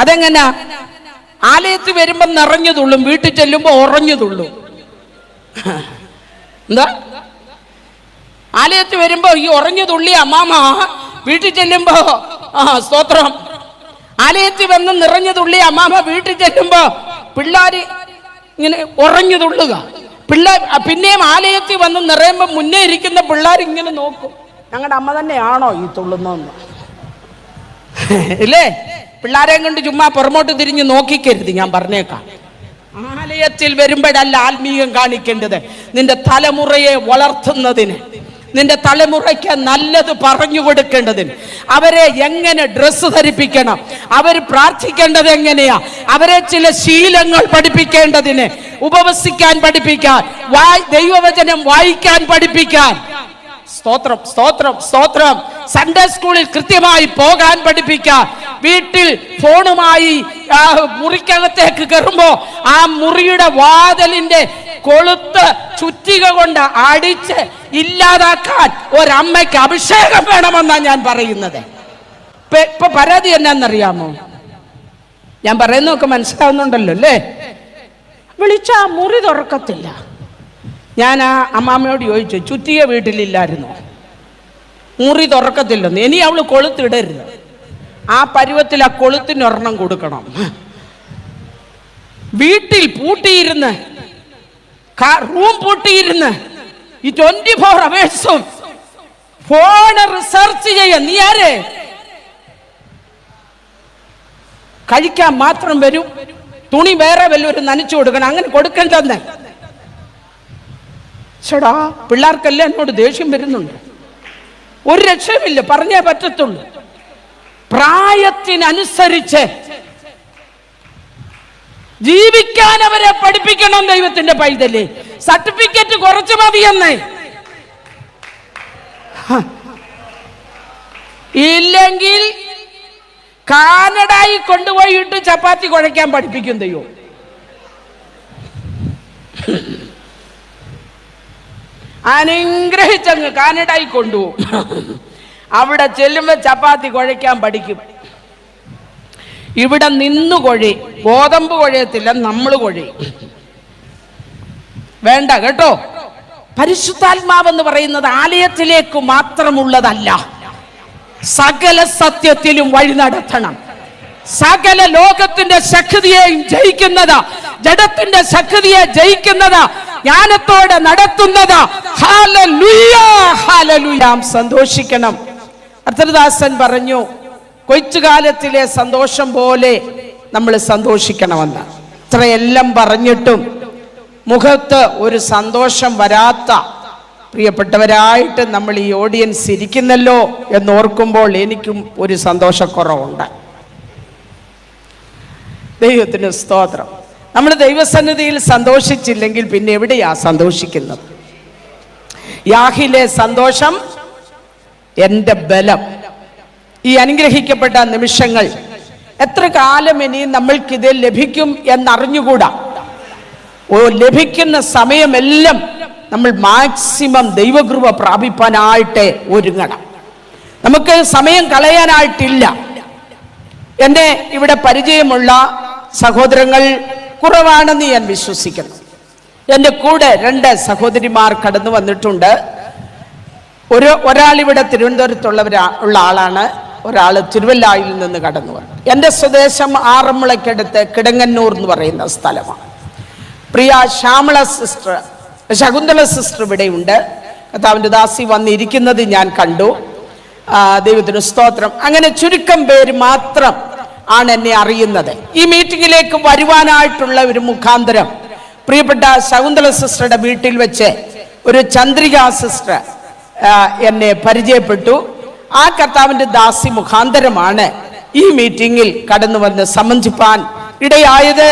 അതെങ്ങനാ? ആലയത്തിൽ വരുമ്പോ നിറഞ്ഞു തുള്ളും, വീട്ടിൽ ചെല്ലുമ്പോ ഉറഞ്ഞു തുള്ളും. എന്താ? ആലയത്തിൽ വരുമ്പോ ഈ ഉറഞ്ഞു തുള്ളി അമ്മാമ, വീട്ടിൽ ചെല്ലുമ്പോ സ്തോത്രം. ആലയത്തിൽ വന്ന് നിറഞ്ഞു തുള്ളി അമ്മാമ, വീട്ടിൽ ചെല്ലുമ്പോ പിള്ളേര് ഇങ്ങനെ ഉറഞ്ഞു തുള്ളുക. പിന്നെയും ആലയത്തിൽ വന്ന് നിറയുമ്പോ മുന്നേ ഇരിക്കുന്ന പിള്ളേർ ഇങ്ങനെ നോക്കും, ഞങ്ങളുടെ അമ്മ തന്നെയാണോ ഈ തുള്ളുന്നതെന്ന്. ഇല്ലേ? പിള്ളേരെയും കൊണ്ട് ചുമ്മാ പുറമോട്ട് തിരിഞ്ഞ് നോക്കിക്കരുത്, ഞാൻ പറഞ്ഞേക്കാം. ആലയത്തിൽ വരുമ്പോഴല്ല ആത്മീയം കാണിക്കേണ്ടത്, നിന്റെ തലമുറയെ വളർത്തുന്നതിന്, നിന്റെ തലമുറയ്ക്ക് നല്ലത് പറഞ്ഞു കൊടുക്കേണ്ടതിന്, അവരെ എങ്ങനെ ഡ്രസ്സ് ധരിപ്പിക്കണം, അവർ പ്രാർത്ഥിക്കേണ്ടത് എങ്ങനെയാ, അവരെ ചില ശീലങ്ങൾ പഠിപ്പിക്കേണ്ടതിന്, ഉപവസിക്കാൻ പഠിപ്പിക്കാൻ, ദൈവവചനം വായിക്കാൻ പഠിപ്പിക്കാൻ. സ്തോത്രം, സ്തോത്രം, സ്തോത്രം. സൺഡേ സ്കൂളിൽ കൃത്യമായി പോകാൻ പഠിപ്പിക്കാൻ. വീട്ടിൽ ഫോണുമായി മുറിക്കകത്തേക്ക് കയറുമ്പോ ആ മുറിയുടെ വാതിലിന്റെ കൊളുത്ത് ചുറ്റിക കൊണ്ട് അടിച്ച് ഇല്ലാതാക്കാൻ ഒരമ്മയ്ക്ക് അഭിഷേകം വേണമെന്നാണ് ഞാൻ പറയുന്നത്. ഇപ്പൊ പരാതി എന്നാന്നറിയാമോ? ഞാൻ പറയുന്നതൊക്കെ മനസ്സിലാവുന്നുണ്ടല്ലോ അല്ലേ? വിളിച്ചാ മുറി തുറക്കത്തില്ല. ഞാൻ ആ അമ്മാമ്മയോട് ചോദിച്ചു, ചുറ്റിയ വീട്ടിലില്ലായിരുന്നു, മുറി തുറക്കത്തില്ലെന്ന്. ഇനി അവള് കൊളുത്തിടരുത്, ആ പരുവത്തിൽ ആ കൊളുത്തിന് ഒരെണ്ണം കൊടുക്കണം. വീട്ടിൽ പൂട്ടിയിരുന്ന്, റൂം പൂട്ടിയിരുന്ന് ഈ 24 അവേഴ്സും ഫോണ് റിസർച്ച് ചെയ്യ. നീ ആര്? കഴിക്കാൻ മാത്രം വരും, തുണി വേറെ വല്ലവരും നനച്ചു കൊടുക്കണം. അങ്ങനെ കൊടുക്കണ്ടെന്ന്. ചേടാ, പിള്ളേർക്കെല്ലാം എന്നോട് ദേഷ്യം വരുന്നുണ്ട്. ഒരു രക്ഷയുമില്ല, പറഞ്ഞേ പറ്റത്തുള്ളൂ. പ്രായത്തിനനുസരിച്ച് ജീവിക്കാൻ അവരെ പഠിപ്പിക്കണം. ദൈവത്തിന്റെ പൈതലേ, സർട്ടിഫിക്കറ്റ് കുറച്ച് മതിയെന്നേ. ഇല്ലെങ്കിൽ കാനഡായി കൊണ്ടുപോയിട്ട് ചപ്പാത്തി കുഴയ്ക്കാൻ പഠിപ്പിക്കും ദൈവം. അനുഗ്രഹിച്ചങ്ങ് കാനഡായി കൊണ്ടുപോകും. അവിടെ ചെല്ലുമ്പോ ചപ്പാത്തി കുഴയ്ക്കാൻ പഠിക്കും. ഇവിടെ നിന്ന് കുഴി, ഗോതമ്പ് കുഴയത്തില്ല, നമ്മൾ കുഴി. വേണ്ട കേട്ടോ. പരിശുദ്ധാത്മാവെന്ന് പറയുന്നത് ആലയത്തിലേക്ക് മാത്രമുള്ളതല്ല, സകല സത്യത്തിലും വഴി നടത്തണം. സകല ലോകത്തിന്റെ ശക്തിയെയും ജയിക്കുന്നതാ, ജഡത്തിന്റെ ശക്തിയെ ജയിക്കുന്നതാ, ജ്ഞാനത്തോടെ നടത്തുന്നതാ. Hallelujah, hallelujah. സന്തോഷിക്കണം. അർത്തദാസൻ പറഞ്ഞു, കൊച്ചുകാലത്തിലെ സന്തോഷം പോലെ നമ്മൾ സന്തോഷിക്കണമെന്ന്. ഇത്രയെല്ലാം പറഞ്ഞിട്ടും മുഖത്ത് ഒരു സന്തോഷം വരാത്ത പ്രിയപ്പെട്ടവരായിട്ട് നമ്മൾ ഈ ഓഡിയൻസ് ഇരിക്കുന്നല്ലോ എന്നോർക്കുമ്പോൾ എനിക്കും ഒരു സന്തോഷക്കുറവുണ്ട്. ദൈവത്തിന് സ്തോത്രം. നമ്മൾ ദൈവസന്നിധിയിൽ സന്തോഷിച്ചില്ലെങ്കിൽ പിന്നെ എവിടെയാ സന്തോഷിക്കുന്നത്? യാഹിലെ സന്തോഷം എൻ്റെ ബലം. ഈ അനുഗ്രഹിക്കപ്പെട്ട നിമിഷങ്ങൾ എത്ര കാലം ഇനി നമ്മൾക്കിത് ലഭിക്കും എന്നറിഞ്ഞുകൂടാ. ലഭിക്കുന്ന സമയമെല്ലാം നമ്മൾ മാക്സിമം ദൈവകൃപ പ്രാപിപ്പാനായിട്ട് ഒരുങ്ങണം. നമുക്ക് സമയം കളയാനായിട്ടില്ല. എന്നെ ഇവിടെ പരിചയമുള്ള സഹോദരങ്ങൾ കുറവാണെന്ന് ഞാൻ വിശ്വസിക്കുന്നു. എൻ്റെ കൂടെ 2 സഹോദരിമാർ കടന്നു വന്നിട്ടുണ്ട്. ഒരാളിവിടെ തിരുവനന്തപുരത്തുള്ള ആളാണ്, ഒരാൾ തിരുവല്ലായിൽ നിന്ന് കടന്നു വന്നു. എൻ്റെ സ്വദേശം ആറന്മുളയ്ക്കടുത്ത് കിടങ്ങന്നൂർ എന്ന് പറയുന്ന സ്ഥലമാണ്. പ്രിയ ശകുന്തള സിസ്റ്റർ ഇവിടെയുണ്ട്. കർത്താവിൻ്റെ ദാസി വന്നിരിക്കുന്നത് ഞാൻ കണ്ടു. ദൈവത്തിന് സ്തോത്രം. അങ്ങനെ ചുരുക്കം പേര് മാത്രം ആണ് എന്നെ അറിയുന്നത്. ഈ മീറ്റിങ്ങിലേക്ക് വരുവാനായിട്ടുള്ള ഒരു മുഖാന്തരം പ്രിയപ്പെട്ട ശകുന്തള സിസ്റ്ററുടെ വീട്ടിൽ വെച്ച് ഒരു ചന്ദ്രിക സിസ്റ്റർ എന്നെ പരിചയപ്പെട്ടു. ആ കർത്താവിൻ്റെ ദാസി മുഖാന്തരമാണ് ഈ മീറ്റിങ്ങിൽ കടന്നു വന്ന് സംബന്ധിപ്പാൻ ഇടയായത്.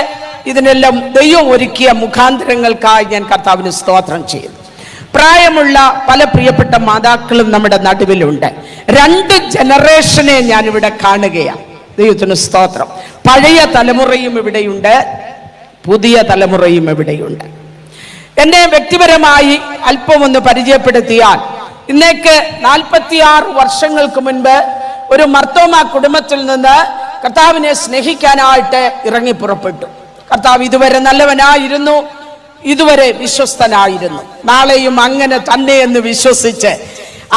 ഇതിനെല്ലാം ദൈവം ഒരുക്കിയ മുഖാന്തരങ്ങൾക്കായി ഞാൻ കർത്താവിന് സ്തോത്രം ചെയ്യുന്നു. പ്രായമുള്ള പല പ്രിയപ്പെട്ട മാതാക്കളും നമ്മുടെ നടുവിലുണ്ട്. 2 ജനറേഷനെ ഞാനിവിടെ കാണുകയാണ്. ദൈവത്തിന് സ്തോത്രം. പഴയ തലമുറയും ഇവിടെയുണ്ട്, പുതിയ തലമുറയും ഇവിടെയുണ്ട്. എന്നെ വ്യക്തിപരമായി അല്പം ഒന്ന് പരിചയപ്പെടുത്തിയാൽ, ഇന്നേക്ക് 46 വർഷങ്ങൾക്ക് മുൻപ് ഒരു മർത്തോമ കുടുംബത്തിൽ നിന്ന് കർത്താവിനെ സ്നേഹിക്കാനായിട്ട് ഇറങ്ങി പുറപ്പെട്ടു. കർത്താവ് ഇതുവരെ നല്ലവനായിരുന്നു, ഇതുവരെ വിശ്വസ്തനായിരുന്നു, നാളെയും അങ്ങനെ തന്നെ എന്ന് വിശ്വസിച്ച്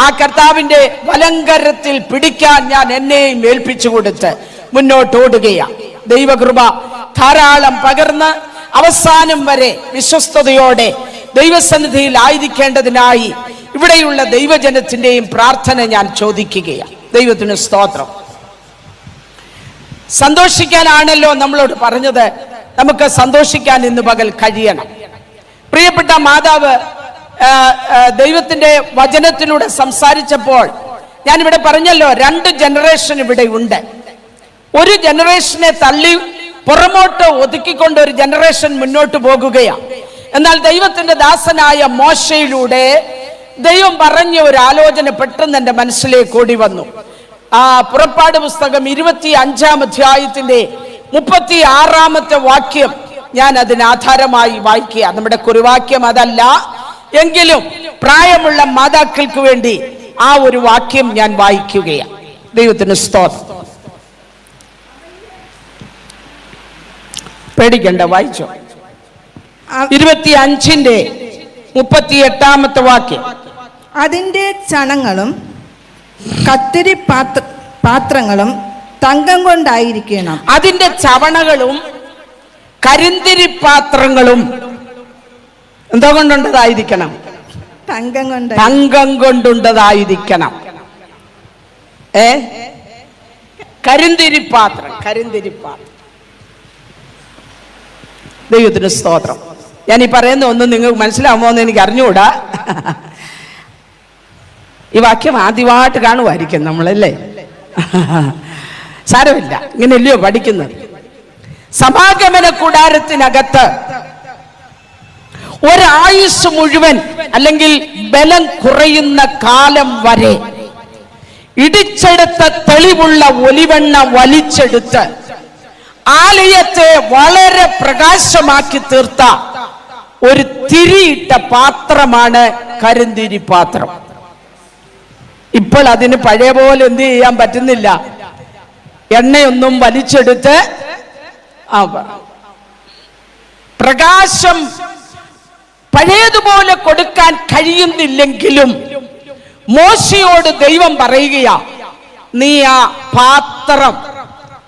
ആ കർത്താവിന്റെ വലങ്കരത്തിൽ പിടിക്കാൻ ഞാൻ എന്നെയും ഏൽപ്പിച്ചു കൊടുത്ത് മുന്നോട്ട് ഓടുകയാണ്. ദൈവകൃപ ധാരാളം പകർന്ന് അവസാനം വരെ വിശ്വസ്തയോടെ ദൈവസന്നിധിയിൽ ആയിരിക്കേണ്ടതിനായി ഇവിടെയുള്ള ദൈവജനത്തിന്റെയും പ്രാർത്ഥന ഞാൻ ചോദിക്കുകയാണ്. ദൈവത്തിന് സ്തോത്രം. സന്തോഷിക്കാനാണല്ലോ നമ്മളോട് പറഞ്ഞത്. നമുക്ക് സന്തോഷിക്കാൻ ഇന്ന് പകൽ കഴിയണം. പ്രിയപ്പെട്ട മാതാവ് ദൈവത്തിന്റെ വചനത്തിലൂടെ സംസാരിച്ചപ്പോൾ ഞാനിവിടെ പറഞ്ഞല്ലോ, 2 ജനറേഷൻ ഇവിടെ ഉണ്ട്. ഒരു ജനറേഷനെ തള്ളി പുറമോട്ട് ഒതുക്കിക്കൊണ്ട് ഒരു ജനറേഷൻ മുന്നോട്ട് പോകുകയാണ്. എന്നാൽ ദൈവത്തിന്റെ ദാസനായ മോശയിലൂടെ ദൈവം പറഞ്ഞ ഒരു ആലോചന പെട്ടെന്ന് എൻ്റെ മനസ്സിലേക്ക് ഓടി വന്നു. പുറപ്പാട് പുസ്തകം 25-ാം അധ്യായത്തിന്റെ 36-ാമത്തെ വാക്യം ഞാൻ അതിന് ആധാരമായി വായിക്കുക. നമ്മുടെ കുറിവാക്യം അതല്ല എങ്കിലും പ്രായമുള്ള മാതാക്കൾക്ക് വേണ്ടി ആ ഒരു വാക്യം ഞാൻ വായിക്കുകയാണ്. ദൈവത്തിന് സ്തോത്രം. പേടിക്കണ്ട, വായിച്ചോ. 25-ന്റെ 38-ാമത്തെ വാക്യം. അതിന്റെ ചണങ്ങളും കത്തിരി പാത്രങ്ങളും തങ്കം കൊണ്ടായിരിക്കണം. അതിന്റെ ചവണകളും കരിന്തിരി പാത്രങ്ങളും എന്തോ കൊണ്ടുണ്ടതായിരിക്കണം? തങ്കം കൊണ്ടുണ്ടതായിരിക്കണം. കരിന്തിരി പാത്രം. ദൈവത്തിന് സ്തോത്രം. ഞാൻ ഈ പറയുന്ന ഒന്നും നിങ്ങൾക്ക് മനസ്സിലാവുമോ എന്ന് എനിക്ക് അറിഞ്ഞുകൂടാ. ഈ വാക്യം ആദ്യമായിട്ട് കാണുമായിരിക്കും നമ്മളല്ലേ. സാരമില്ല, ഇങ്ങനെയല്ലയോ പഠിക്കുന്നത്. സമാഗമന കൂടാരത്തിനകത്ത് ഒരായുസ് മുഴുവൻ അല്ലെങ്കിൽ ബലം കുറയുന്ന കാലം വരെ ഇടിച്ചെടുത്ത തെളിവുള്ള ഒലിവെണ്ണ വലിച്ചെടുത്ത് ആലയത്തെ വളരെ പ്രകാശമാക്കി തീർത്ത ഒരു തിരിയിട്ട പാത്രമാണ് കരിന്തിരി പാത്രം. ഇപ്പോൾ അതിന് പഴയ പോലെ എന്ത് ചെയ്യാൻ പറ്റുന്നില്ല. എണ്ണയൊന്നും വലിച്ചെടുത്ത് പ്രകാശം പഴയതുപോലെ കൊടുക്കാൻ കഴിയുന്നില്ലെങ്കിലും മോശയോട് ദൈവം പറയുകയാ, നീ ആ പാത്രം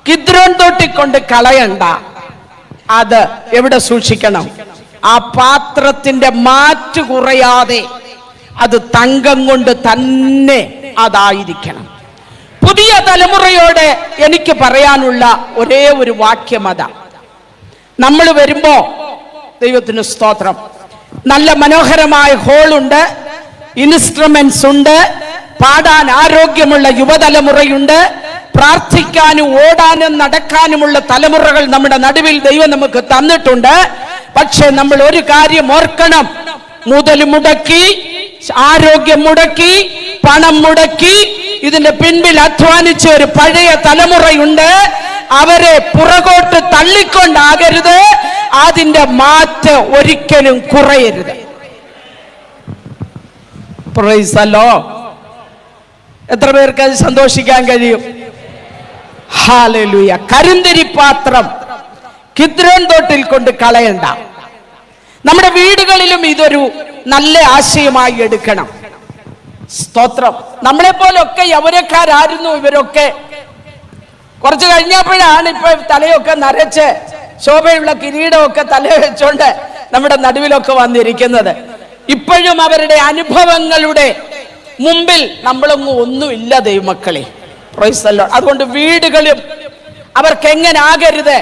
കിദ്രോൻ തോട്ടിക്കൊണ്ട് കളയണ്ട, അത് എവിടെ സൂക്ഷിക്കണം? ആ പാത്രത്തിന്റെ മാറ്റ് കുറയാതെ അത് തങ്കം കൊണ്ട് തന്നെ അതായിരിക്കണം. പുതിയ തലമുറയോട് എനിക്ക് പറയാനുള്ള ഒരേ ഒരു വാക്യം അതാ. നമ്മൾ വരുമ്പോ ദൈവത്തിന് സ്തോത്രം, നല്ല മനോഹരമായ ഹോളുണ്ട്, ഇൻസ്ട്രുമെന്റ്സ് ഉണ്ട്, പാടാൻ ആരോഗ്യമുള്ള യുവതലമുറയുണ്ട്, പ്രാർത്ഥിക്കാനും ഓടാനും നടക്കാനുമുള്ള തലമുറകൾ നമ്മുടെ നടുവിൽ ദൈവം നമുക്ക് തന്നിട്ടുണ്ട്. പക്ഷെ നമ്മൾ ഒരു കാര്യം ഓർക്കണം, മുതൽ മുടക്കി, ആരോഗ്യം മുടക്കി, പണം മുടക്കി ഇതിന്റെ പിൻപിൽ അധ്വാനിച്ച ഒരു പഴയ തലമുറയുണ്ട്. അവരെ പുറകോട്ട് തള്ളിക്കൊണ്ടാകരുത്, അതിന്റെ മാറ്റ് ഒരിക്കലും കുറയരുത്. Price the Lord. എത്ര പേർക്ക് അത് സന്തോഷിക്കാൻ കഴിയും? ഹല്ലേലൂയ. കരിന്തിരി പാത്രം കിദ്രോൻ തോട്ടിൽ കൊണ്ട് കളയണ്ട. നമ്മുടെ വീടുകളിലും ഇതൊരു നല്ല ആശയമായി എടുക്കണം. സ്തോത്രം. നമ്മളെ പോലൊക്കെ യൗവനക്കാരായിരുന്നു ഇവരൊക്കെ. കുറച്ച് കഴിഞ്ഞപ്പോഴാണ് ഇപ്പൊ തലയൊക്കെ നരച്ച് ശോഭയുള്ള കിരീടമൊക്കെ തല വെച്ചോണ്ട് നമ്മുടെ നടുവിലൊക്കെ വന്നിരിക്കുന്നത്. ഇപ്പോഴും അവരുടെ അനുഭവങ്ങളുടെ മുമ്പിൽ നമ്മളൊന്നും ഒന്നുമില്ല ദൈവമക്കളെ. Praise the Lord. അതുകൊണ്ട് വീടുകളും അവർക്കെങ്ങനാകരുത്,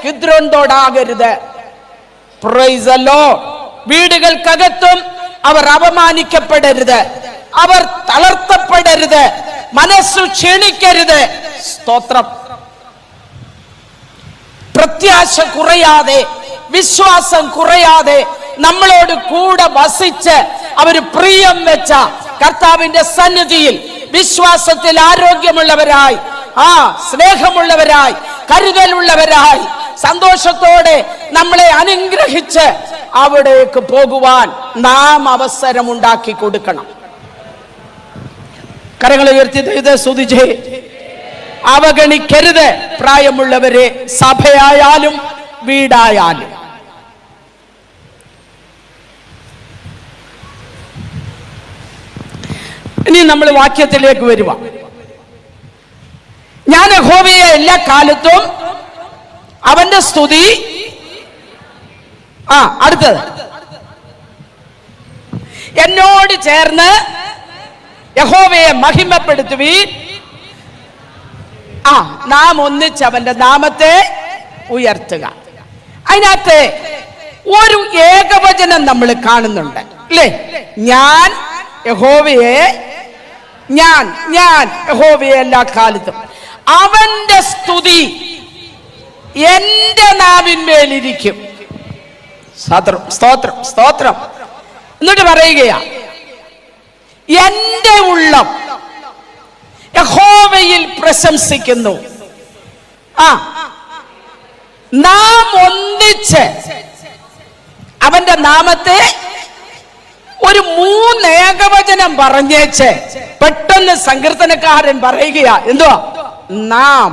കിദ്രോൻ തോടാകരുത്. Praise the Lord. വീടുകൾക്കകത്തും അവർ അപമാനിക്കപ്പെടരുത്, അവർ തളർത്തപ്പെടരുത്, മനസ്സു ക്ഷീണിക്കരുത്. സ്തോത്രം. പ്രത്യാശ കുറയാതെ, വിശ്വാസം കുറയാതെ നമ്മളോട് കൂടെ വസിച്ച് അവര് പ്രിയം വെച്ച കർത്താവിന്റെ സന്നിധിയിൽ വിശ്വാസത്തിൽ ആരോഗ്യമുള്ളവരായി, സ്നേഹമുള്ളവരായി, കരുതലുള്ളവരായി, സന്തോഷത്തോടെ നമ്മളെ അനുഗ്രഹിച്ച് അവിടേക്ക് പോകുവാൻ നാം അവസരമുണ്ടാക്കി കൊടുക്കണം. കരങ്ങളെ ഉയർത്തി ദൈവത്തെ സ്തുതിച്ചേ. അവഗണിക്കരുത്. പ്രായമുള്ളവരെ, സഭയായാലും വീടായാലും. ഇനി നമ്മൾ വാക്യത്തിലേക്ക് വരുക. ഞാൻ യഹോവയെ എല്ലാ കാലത്തും അവന്റെ സ്തുതി. അടുത്തത്, എന്നോട് ചേർന്ന് യഹോവയെ മഹിമപ്പെടുത്തുവീൻ. നാം ഒന്നിച്ച് അവന്റെ നാമത്തെ ഉയർത്തുക. അതിനകത്ത് ഒരു ഏകവചനം നമ്മൾ കാണുന്നുണ്ട്, അല്ലേ? ഞാൻ യഹോവയെ, ഞാൻ യഹോവയെ എല്ലാ കാലത്തും. അവന്റെ സ്തുതി എന്റെ നാവിന്മേലിരിക്കും. സ്തോത്രം, സ്തോത്രം. എന്നിട്ട് പറയുകയാ, എന്റെ ഉള്ളം യഹോവയിൽ പ്രശംസിക്കുന്നു. നാം ഒന്നിച്ച് അവന്റെ നാമത്തെ ഒരു 3 ഏകവചനം പറഞ്ഞേച്ച് പെട്ടെന്ന് സങ്കീർത്തനക്കാരൻ പറയുകയാ, എന്തുവാ? നാം.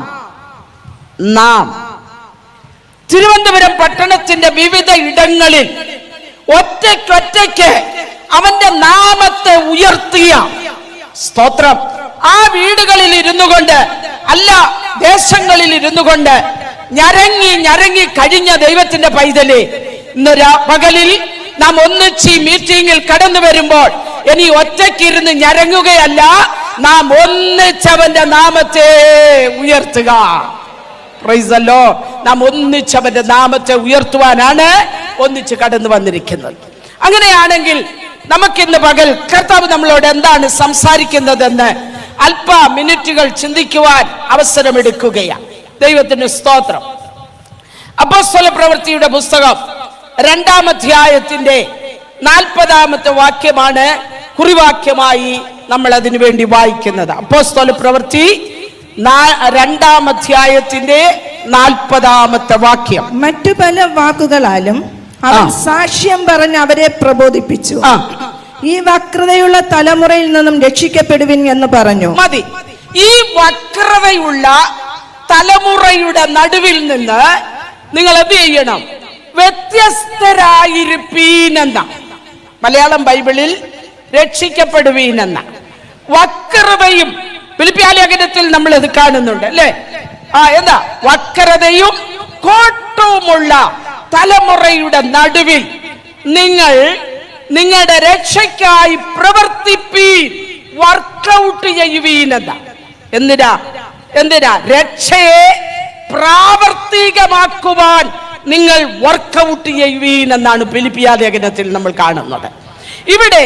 തിരുവനന്തപുരം പട്ടണത്തിന്റെ വിവിധ ഇടങ്ങളിൽ ഒറ്റയ്ക്ക് അവന്റെ നാമത്തെ ഉയർത്തിയ, സ്തോത്രം, ആ വീടുകളിൽ ഇരുന്നു കൊണ്ട്, അല്ല ദേശങ്ങളിൽ ഇരുന്നു കൊണ്ട് ഞരങ്ങി കഴിഞ്ഞ ദൈവത്തിന്റെ പൈതലേ, ഇന്നൊരു പകലിൽ നാം ഒന്നിച്ച് ഈ മീറ്റിംഗിൽ കടന്നു വരുമ്പോൾ ഇനി ഒറ്റയ്ക്കിരുന്ന് ഞരങ്ങുകയല്ല, നാം ഒന്നിച്ചവന്റെ നാമത്തെ ഉയർത്തുക. Price the Lord. നാം ഒന്നിച്ചവന്റെ നാമത്തെ ഉയർത്തുവാനാണ് ഒന്നിച്ച് കടന്നു വന്നിരിക്കുന്നത്. അങ്ങനെയാണെങ്കിൽ നമുക്കിന്ന് പകൽ കർത്താവ് നമ്മളോട് എന്താണ് സംസാരിക്കുന്നതെന്ന് അല്പ മിനിറ്റുകൾ ചിന്തിക്കുവാൻ അവസരമെടുക്കുകയാണ്. ദൈവത്തിന് സ്തോത്രം. അപ്പോസ്തല പ്രവൃത്തിയുടെ പുസ്തകം 2-ാം അധ്യായത്തിന്റെ 40-ാമത്തെ വാക്യമാണ് കുറിവാക്യമായി നമ്മൾ അതിനു വേണ്ടി വായിക്കുന്നത്. അപ്പോസ്തല പ്രവൃത്തി 2-ാം അധ്യായത്തിന്റെ 40-ാമത്തെ വാക്യം. മറ്റു പല വാക്കുകളാലും അവൻ സാക്ഷ്യം പറഞ്ഞ് അവരെ പ്രബോധിപ്പിച്ചു. ഈ വക്രതയുള്ള തലമുറയിൽ നിന്നും രക്ഷിക്കപ്പെടുവിൻ എന്ന് പറഞ്ഞു. മതി. ഈ വക്രതയുള്ള തലമുറയുടെ നടുവിൽ നിന്ന് നിങ്ങൾ എന്ത് ചെയ്യണം? വ്യത്യസ്തരായിരിപ്പീനെന്ന, മലയാളം ബൈബിളിൽ രക്ഷിക്കപ്പെടുവീനെന്ന. വക്രതയും ഫിലിപ്പിയ ലേഖനത്തിൽ നമ്മൾ ഇത് കാണുന്നുണ്ട്, അല്ലേ? എന്താ? വക്രതയും കോട്ടവുമുള്ള തലമുറയുടെ നടുവിൽ നിങ്ങൾ നിങ്ങളുടെ രക്ഷയ്ക്കായി പ്രവർത്തിപ്പീൻ, വർക്കൗട്ട് ചെയ്യുവീനെന്ന. എന്തിനാ? രക്ഷയെ പ്രാവർത്തികമാക്കുവാൻ നിങ്ങൾ വർക്കൗട്ട് ചെയ്യുവീൻ എന്നാണ് ഫിലിപ്പിയ ലേഖനത്തിൽ നമ്മൾ കാണുന്നത്. ഇവിടെ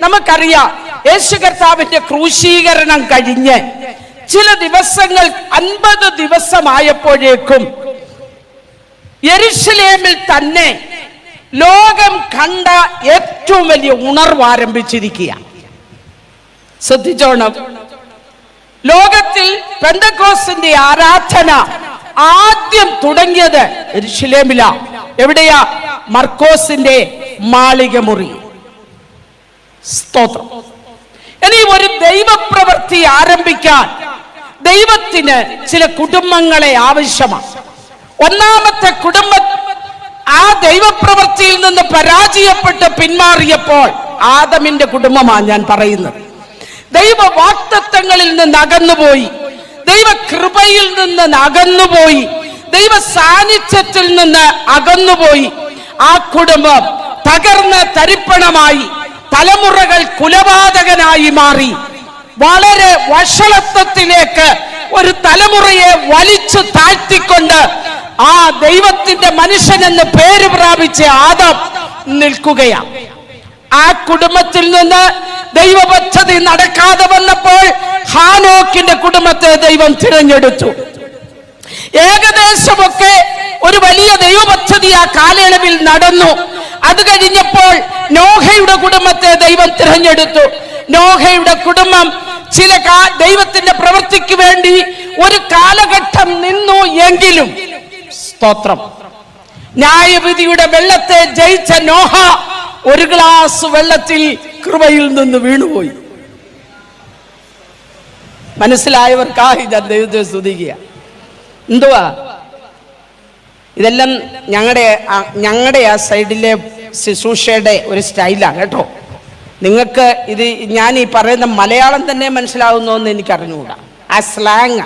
നമുക്കറിയാം, യേശു കർത്താവിന്റെ ക്രൂശീകരണം കഴിഞ്ഞ് ചില ദിവസങ്ങൾ 50 ദിവസമായപ്പോഴേക്കും യെരുശലേമിൽ തന്നെ ലോകം കണ്ട ഏറ്റവും വലിയ ഉണർവ് ആരംഭിച്ചിരിക്കുക. ശ്രദ്ധിച്ചോണം. ലോകത്തിൽ പെന്തക്കോസ്തിന്റെ ആരാധന ആദ്യം തുടങ്ങിയത് യെരുശലേമിലാ. എവിടെയാ? മർക്കോസിന്റെ മാളിക മുറി. സ്തോത്രം. ഇനി ഒരു ദൈവപ്രവൃത്തി ആരംഭിക്കാൻ ദൈവത്തിന് ചില കുടുംബങ്ങളെ ആവശ്യമാണ്. ഒന്നാമത്തെ കുടുംബം ആ ദൈവപ്രവൃത്തിയിൽ നിന്ന് പരാജയപ്പെട്ട് പിന്മാറിയപ്പോൾ ആദമിന്റെ കുടുംബമാണ് ഞാൻ പറയുന്നത്. ദൈവ വാഗ്ദത്തങ്ങളിൽ നിന്ന് അകന്നുപോയി, ദൈവ കൃപയിൽ നിന്ന് അകന്നുപോയി, ദൈവ സാന്നിധ്യത്തിൽ നിന്ന് അകന്നുപോയി. ആ കുടുംബം തകർന്ന് തരിപ്പണമായി, തലമുറകൾ കുലപാതകനായി മാറി. വളരെ വഷളത്വത്തിലേക്ക് ഒരു തലമുറയെ വലിച്ചു താഴ്ത്തിക്കൊണ്ട് ആ ദൈവത്തിന്റെ മനുഷ്യൻ എന്ന് പേര് പ്രാപിച്ച ആദം നിൽക്കുകയാണ്. ആ കുടുംബത്തിൽ നിന്ന് ദൈവ പദ്ധതി നടക്കാതെ വന്നപ്പോൾ ഹാനോക്കിന്റെ കുടുംബത്തെ ദൈവം തിരഞ്ഞെടുത്തു. ഏകദേശമൊക്കെ ഒരു വലിയ ദൈവ പദ്ധതി ആ കാലയളവിൽ നടന്നു. അത് കഴിഞ്ഞപ്പോൾ നോഹയുടെ കുടുംബത്തെ ദൈവം തിരഞ്ഞെടുത്തു. നോഹയുടെ കുടുംബം ചില ദൈവത്തിന്റെ പ്രവൃത്തിക്ക് വേണ്ടി ഒരു കാലഘട്ടം നിന്നു എങ്കിലും, സ്തോത്രം, ന്യായവിധിയുടെ വെള്ളത്തെ ജയിച്ച നോഹ ഒരു ഗ്ലാസ് വെള്ളത്തിൽ കൃപയിൽ നിന്ന് വീണുപോയി. മനസ്സിലായവർക്കായി ഞാൻ ദൈവത്തെ സ്തുതിക്കുക. എന്തുവാ ഇതെല്ലാം? ഞങ്ങളുടെ ആ സൈഡിലെ ശുശ്രൂഷയുടെ ഒരു സ്റ്റൈലാണ് കേട്ടോ. നിങ്ങൾക്ക് ഇത് ഞാൻ ഈ പറയുന്ന മലയാളം തന്നെ മനസ്സിലാവുന്നോ എന്ന് എനിക്ക് അറിഞ്ഞുകൂടാ. ആ സ്ലാങ്.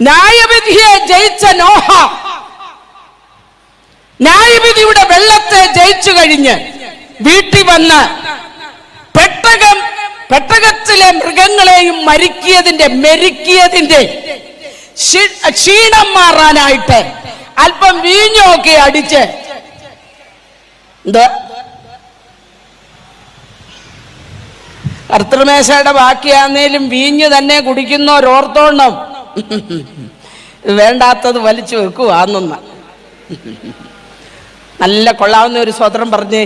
ന്യായവിധിയെ ജയിച്ച നോഹ ന്യായവിധിയുടെ വെള്ളത്തെ ജയിച്ചു കഴിഞ്ഞ് വീട്ടിൽ വന്ന് പെട്ടകത്തിലെ മൃഗങ്ങളെയും മെരുക്കിയതിന്റെ ക്ഷീണം മാറാനായിട്ട് അല്പം വീഞ്ഞൊക്കെ അടിച്ച് കർത്തൃമേശയുടെ ബാക്കിയാന്നേലും വീഞ്ഞ് തന്നെ കുടിക്കുന്നവരോർത്തോണം വേണ്ടാത്തത് വലിച്ചു വെക്കുവാന്നൊന്ന. നല്ല കൊള്ളാവുന്ന ഒരു സ്വതന്ത്രം പറഞ്ഞേ.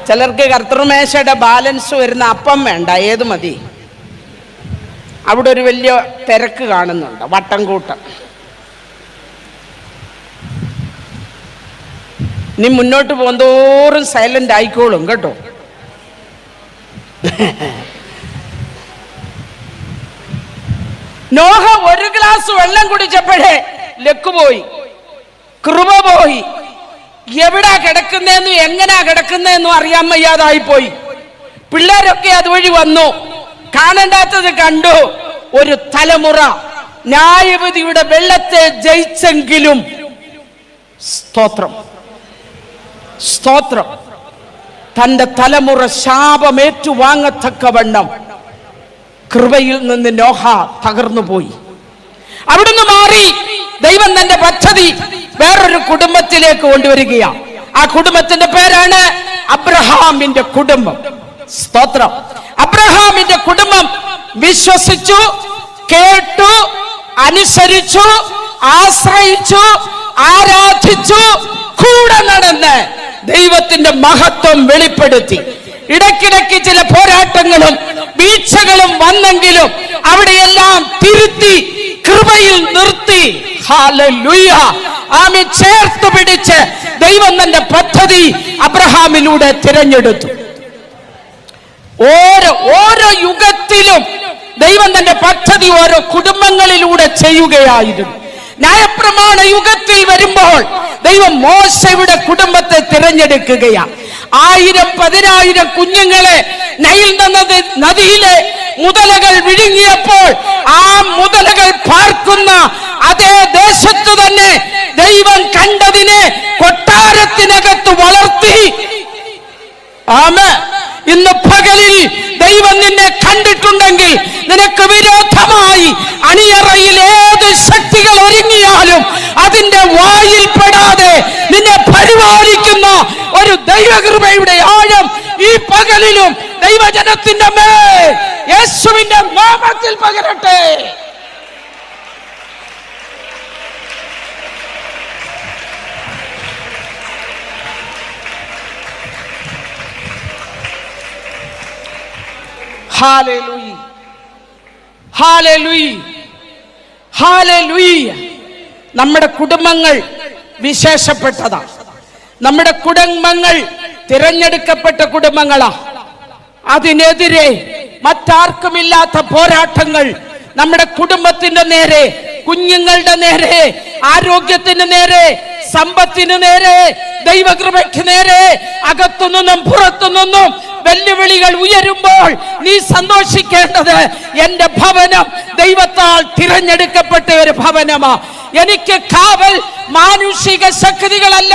ചിലർക്ക് കർത്തൃമേശയുടെ ബാലൻസ് വരുന്ന അപ്പം വേണ്ട, ഏത് മതി. അവിടെ ഒരു വലിയ തിരക്ക് കാണുന്നുണ്ട്, വട്ടം കൂട്ടം. ഇനി മുന്നോട്ട് പോകുന്തോറും സൈലന്റ് ആയിക്കോളും കേട്ടോ. നോഹ ഒരു ഗ്ലാസ് വെള്ളം കുടിച്ചപ്പോഴേ ലക്ക് പോയി, കൃപ പോയി. എവിടാ കിടക്കുന്നതെന്നും എങ്ങനാ കിടക്കുന്നതെന്നും അറിയാൻ വയ്യാതായി പോയി. പിള്ളേരൊക്കെ അതുവഴി വന്നു, കാണേണ്ടാത്തത് കണ്ടു. ഒരു തലമുറ ന്യായവിധിയുടെ വെള്ളത്തെ ജയിച്ചെങ്കിലും സ്തോത്രം സ്തോത്രം തന്റെ തലമുറ ശാപമേറ്റുവാങ്ങത്തക്കവണ്ണം കൃപയിൽ നിന്ന് നോഹ തകർന്നുപോയി. അവിടുന്ന് മാറി ദൈവം തന്റെ പദ്ധതി വേറൊരു കുടുംബത്തിലേക്ക് കൊണ്ടുവരികയാണ്. ആ കുടുംബത്തിന്റെ പേരാണ് അബ്രഹാമിന്റെ കുടുംബം. സ്തോത്രം. അബ്രഹാമിന്റെ കുടുംബം വിശ്വസിച്ചു, കേട്ടു, അനുസരിച്ചു, ആശ്രയിച്ചു, ആരാധിച്ചു, കൂടെ നടന്ന് ദൈവത്തിന്റെ മഹത്വം വെളിപ്പെടുത്തി. ഇടയ്ക്കിടയ്ക്ക് ചില പോരാട്ടങ്ങളും വീഴ്ചകളും വന്നെങ്കിലും അവിടെയെല്ലാം തിരുത്തി കൃപയിൽ നിർത്തി. ഹല്ലേലൂയ. ആമേൻ. ചേർത്ത് പിടിച്ച് ദൈവം തന്റെ പദ്ധതി അബ്രഹാമിലൂടെ തിരഞ്ഞെടുത്തു. ഓരോ യുഗത്തിലും ദൈവം തന്റെ പദ്ധതി ഓരോ കുടുംബങ്ങളിലൂടെ ചെയ്യുകയായിരുന്നു. ന്യായപ്രമാണ യുഗത്തിൽ വരുമ്പോൾ ദൈവം മോശയുടെ കുടുംബത്തെ തിരഞ്ഞെടുക്കുകയാണ്. 1000-10,000 കുഞ്ഞുങ്ങളെ നൈൽ നദിയിലെ മുതലകൾ വിഴുങ്ങിയപ്പോൾ ആ മുതലകൾ പാർക്കുന്ന അതേ ദേശത്ത് തന്നെ ദൈവം കണ്ടതിനെ കൊട്ടാരത്തിനകത്ത് വളർത്തി. ആമേൻ. ഇന്ന് പകലിൽ ദൈവം നിന്നെ കണ്ടിട്ടുണ്ടെങ്കിൽ നിനക്ക് വിരോധമായി അണിയറയിൽ ഏത് ശക്തികൾ ഒരുങ്ങിയാലും അതിന്റെ വായിൽ പെടാതെ നിന്നെ പരിപാലിക്കുന്ന ഒരു ദൈവകൃപയുടെ ആഴം ഈ പകലിലും ദൈവജനത്തിന്റെ മേൽ യേശുവിന്റെ നാമത്തിൽ പകരട്ടെ. Hallelujah, hallelujah, hallelujah. നമ്മുടെ കുടുംബങ്ങൾ വിശേഷപ്പെട്ടതാണ്. നമ്മുടെ കുടുംബങ്ങൾ തിരഞ്ഞെടുക്കപ്പെട്ട കുടുംബങ്ങളാ. അതിനെതിരെ മറ്റാർക്കുമില്ലാത്ത പോരാട്ടങ്ങൾ നമ്മുടെ കുടുംബത്തിന്റെ നേരെ, കുഞ്ഞുങ്ങളുടെ നേരെ, ആരോഗ്യത്തിന് നേരെ, സമ്പത്തിന് നേരെ, ദൈവകൃപയ്ക്ക് നേരെ, അകത്തുനിന്നും പുറത്തുനിന്നും വെല്ലുവിളികൾ ഉയരുമ്പോൾ നീ സന്തോഷിക്കേണ്ടത് എന്റെ ഭവനം ദൈവത്താൽ തിരഞ്ഞെടുക്കപ്പെട്ട ഒരു ഭവനമാ. എനിക്ക് കാവൽ മാനുഷിക ശക്തികളല്ല,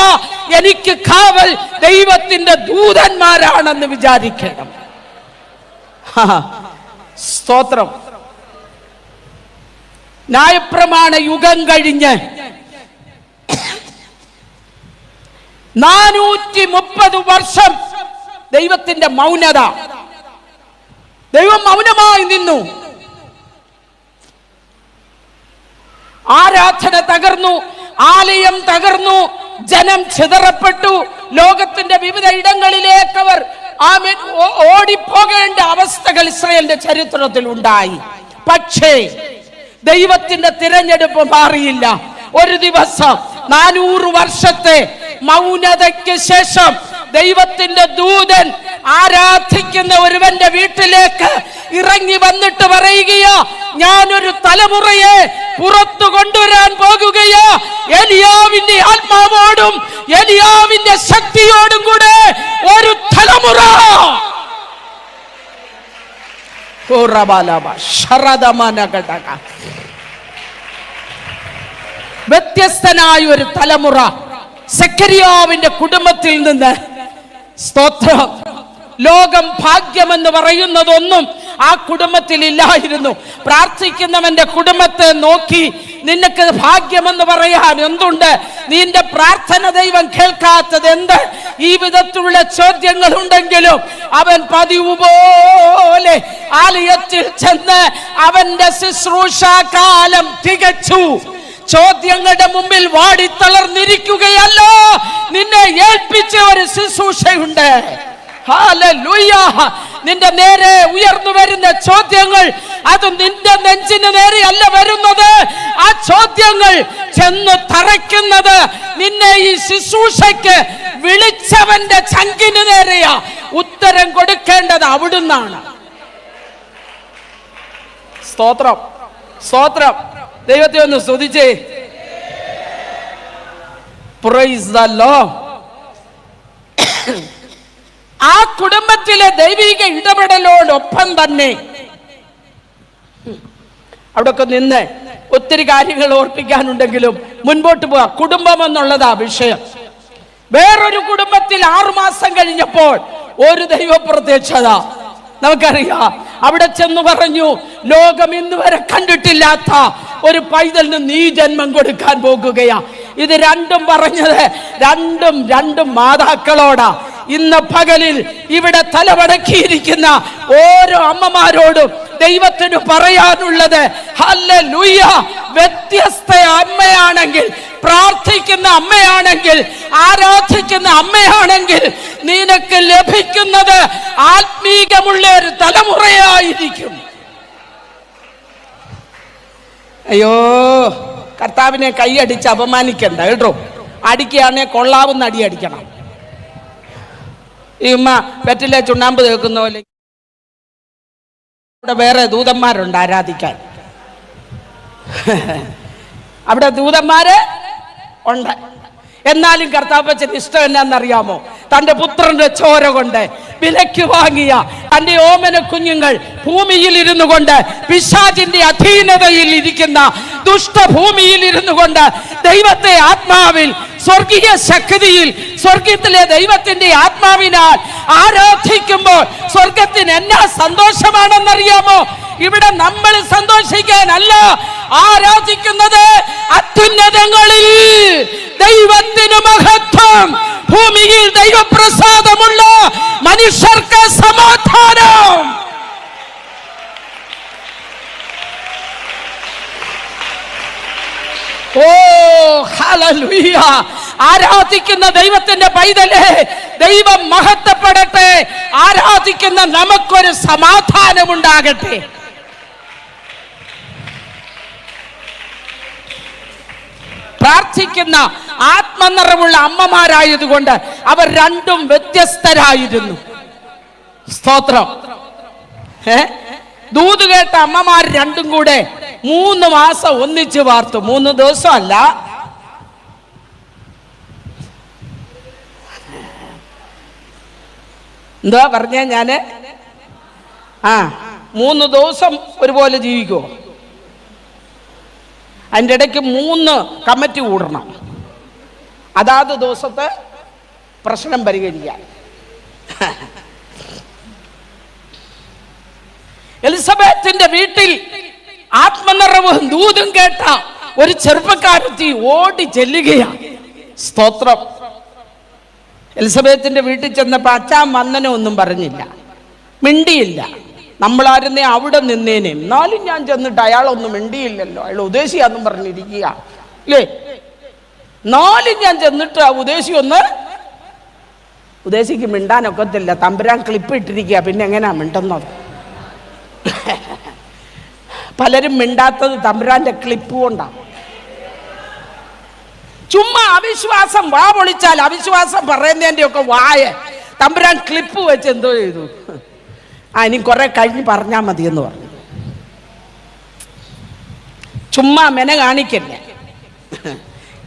എനിക്ക് കാവൽ ദൈവത്തിന്റെ ദൂതന്മാരാണെന്ന് വിചാരിക്കണം. സ്തോത്രം. ന്യായപ്രമാണ യുഗം കഴിഞ്ഞ് 430 വർഷം ദൈവത്തിന്റെ മൗനത. ദൈവം മൗനമായി നിന്നു. ആരാധന തകർന്നു, ആലയം തകർന്നു, ജനം ചിതറപ്പെട്ടു. ലോകത്തിന്റെ വിവിധ ഇടങ്ങളിലേക്ക് അവർ ഓടിപ്പോകേണ്ട അവസ്ഥകൾ ഇസ്രായേലിന്റെ ചരിത്രത്തിൽ ഉണ്ടായി. പക്ഷേ ദൈവത്തിന്റെ തിരഞ്ഞെടുപ്പ് മാറിയില്ല. ഒരു ദിവസം 400 വർഷത്തെ മൗനതയ്ക്ക് ശേഷം ദൈവത്തിന്റെ ദൂതൻ ആരാധിക്കുന്ന ഒരുവന്റെ വീട്ടിലേക്ക് ഇറങ്ങി വന്നിട്ട് പറയുകയോ, ഞാനൊരു തലമുറയെ പുറത്തു കൊണ്ടുവരാൻ പോകുകയോ, എലിയാവിന്റെ ആത്മാവോടും എലിയാവിന്റെ ശക്തിയോടും കൂടെ ഒരു തലമുറ. വ്യത്യസ്തനായ ഒരു തലമുറ സെഖര്യാവിന്റെ കുടുംബത്തിൽ നിന്ന്. സ്തോത്രം. ലോകം ഭാഗ്യമെന്ന് പറയുന്നതൊന്നും ആ കുടുംബത്തിൽ ഇല്ലായിരുന്നു. പ്രാർത്ഥിക്കുന്നവന്റെ കുടുംബത്തെ നോക്കി നിനക്ക് ഭാഗ്യമെന്ന് പറയാൻ എന്തുണ്ട്? നിന്റെ പ്രാർത്ഥന ദൈവം കേൾക്കാത്തത് എന്ത്? ഈ വിധത്തിലുള്ള ചോദ്യങ്ങൾ ഉണ്ടെങ്കിലും അവൻ പതിവ് പോലെ ആലയത്തിൽ ചെന്ന് അവന്റെ ശുശ്രൂഷാകാലം തികച്ചു. ചോദ്യങ്ങളുടെ മുമ്പിൽ വാടിത്തളർന്നിരിക്കുകയല്ല, നിന്നെ ഏൽപ്പിച്ച ഒരു ശുശ്രൂഷയുണ്ട്. ഹല്ലേലൂയ. നിന്റെ നേരെ ഉയർന്നു വരുന്ന ചോദ്യങ്ങൾ അത് നിന്റെ നെഞ്ചിന് നേരെയല്ല വരുന്നത്. ആ ചോദ്യങ്ങൾ ചെന്ന് തറയ്ക്കുന്നത് നിന്നെ ഈ ശുശ്രൂഷയ്ക്ക് വിളിച്ചവന്റെ ചങ്കിന് നേരെയാ. ഉത്തരം കൊടുക്കേണ്ടത് അവിടുന്നാണ്. സ്തോത്രം, സ്തോത്രം. ദൈവത്തെ ഒന്ന് സ്തുതിച്ചേ. Praise the Lord. ആ കുടുംബത്തിലെ ദൈവിക ഇടപെടലോടൊപ്പം തന്നെ അവിടെയൊക്കെ നിന്ന് ഒത്തിരി കാര്യങ്ങൾ ഓർപ്പിക്കാനുണ്ടെങ്കിലും മുൻപോട്ട് പോവാ. കുടുംബം എന്നുള്ളതാ വിഷയം. വേറൊരു കുടുംബത്തിൽ 6 മാസം കഴിഞ്ഞപ്പോൾ ഒരു ദൈവ പ്രത്യക്ഷത നമുക്കറിയാം. അവിടെ ചെന്ന് പറഞ്ഞു, ലോകം ഇന്ന് വരെ കണ്ടിട്ടില്ലാത്ത ഒരു പൈതലിന് നീ ജന്മം കൊടുക്കാൻ പോകുകയാ. ഇത് രണ്ടും പറഞ്ഞത് രണ്ടും മാതാക്കളോടാ. ഇന്ന് പകലിൽ ഇവിടെ തലമടക്കിയിരിക്കുന്ന ഓരോ അമ്മമാരോടും ദൈവത്തിന് പറയാനുള്ളത്, ഹല്ലേലൂയ. വ്യത്യസ്ത അമ്മയാണെങ്കിൽ, പ്രാർത്ഥിക്കുന്ന അമ്മയാണെങ്കിൽ, ആരാധിക്കുന്ന അമ്മയാണെങ്കിൽ നിനക്ക് ലഭിക്കുന്നത് ആത്മീകമുള്ള ഒരു തലമുറയായിരിക്കും. അയ്യോ, കർത്താവിനെ കൈയടിച്ച് അപമാനിക്കണ്ട കേട്ടോ. അടിക്കുകയാണെ കൊള്ളാവുന്ന അടി അടിക്കണം. ഈ ഉമ്മ പെറ്റിലെ ചുണ്ണാമ്പ് തേക്കുന്ന പോലെ അവിടെ വേറെ ദൂതന്മാരുണ്ട് ആരാധിക്കാൻ. അവിടെ ദൂതന്മാര് ഉണ്ട്. എന്നാലും കർത്താവച്ചൻ ഇഷ്ടം എന്നാന്നറിയാമോ? തന്റെ പുത്രന്റെ ചോര കൊണ്ട് വിലയ്ക്ക് വാങ്ങിയ തന്റെ ഓമന കുഞ്ഞുങ്ങൾ ഭൂമിയിൽ ഇരുന്നു കൊണ്ട്, പിശാചിന്റെ അധീനതയിൽ ഇരിക്കുന്ന ദുഷ്ടഭൂമിയിൽ ഇരുന്നു കൊണ്ട് ദൈവത്തെ ആത്മാവിൽ, സ്വർഗീയ ശക്തിയിൽ, സ്വർഗത്തിലെ ദൈവത്തിന്റെ ആത്മാവിനാൽ ആരാധിക്കുമ്പോൾ സ്വർഗത്തിന് എന്നാ സന്തോഷമാണെന്നറിയാമോ? ഇവിടെ നമ്മൾ സന്തോഷിക്കാനല്ല ആരാധിക്കുന്നത്, അത്യുന്നതങ്ങളിൽ ദൈവത്തിന് മഹത്വം, ഭൂമിയിൽ ദൈവപ്രസാദമുള്ള മനുഷ്യർക്ക് സമാധാനം. ഓ ഹല്ലേലൂയ. ആരാധിക്കുന്ന ദൈവത്തിന്റെ പൈതലേ, ദൈവം മഹത്വപ്പെടട്ടെ. ആരാധിക്കുന്ന നമുക്കൊരു സമാധാനമുണ്ടാകട്ടെ. പ്രാർത്ഥിക്കുന്ന ആത്മനിറവുള്ള അമ്മമാരായതുകൊണ്ട് അവർ രണ്ടും വ്യത്യസ്തരായിരുന്നു. സ്തോത്രം. ദൂത് കേട്ട അമ്മമാർ രണ്ടും കൂടെ 3 മാസം ഒന്നിച്ച് വാർത്തു. 3 ദിവസം അല്ല, എന്താ പറഞ്ഞ ഞാന്? 3 ദിവസം ഒരുപോലെ ജീവിക്കുമോ? അതിൻ്റെ ഇടയ്ക്ക് 3 കമ്മിറ്റി കൂടണം, അതാത് ദിവസത്തെ പ്രശ്നം പരിഹരിക്കാൻ. എലിസബത്തിന്റെ വീട്ടിൽ ആത്മനിറവും ദൂതും കേട്ട ഒരു ചെറുപ്പക്കാരത്തി ഓടി ചെല്ലുകയാണ്. സ്തോത്രം. എലിസബത്തിന്റെ വീട്ടിൽ ചെന്നപ്പോ അച്ഛാൻ വന്ദനം ഒന്നും പറഞ്ഞില്ല, മിണ്ടിയില്ല. നമ്മളാരുന്നേ അവിടെ നിന്നേനെ. എന്നാലും ഞാൻ ചെന്നിട്ട് അയാളൊന്നും മിണ്ടിയില്ലല്ലോ, അയാൾ ഉദ്ദേശിയാന്നും പറഞ്ഞിരിക്കുക അല്ലേ. എന്നാലും ഞാൻ ചെന്നിട്ട് ആ ഉദ്ദേശിക്ക് മിണ്ടാനൊക്കത്തില്ല, തമ്പുരാൻ ക്ലിപ്പ് ഇട്ടിരിക്കുക, പിന്നെ എങ്ങനെയാ മിണ്ടുന്നത്? പലരും മിണ്ടാത്തത് തമ്പുരാന്റെ ക്ലിപ്പ് കൊണ്ടാണ്. ചുമ്മാ അവിശ്വാസം വാ പൊളിച്ചാൽ, അവിശ്വാസം പറയുന്നതിന്റെ ഒക്കെ വായ തമ്പുരാൻ ക്ലിപ്പ് വെച്ച് എന്തോ ചെയ്തു, ഇനി കുറെ കഴിഞ്ഞ് പറഞ്ഞാൽ മതി എന്ന് പറഞ്ഞു. ചുമ്മാ മെന കാണിക്കല്ലേ,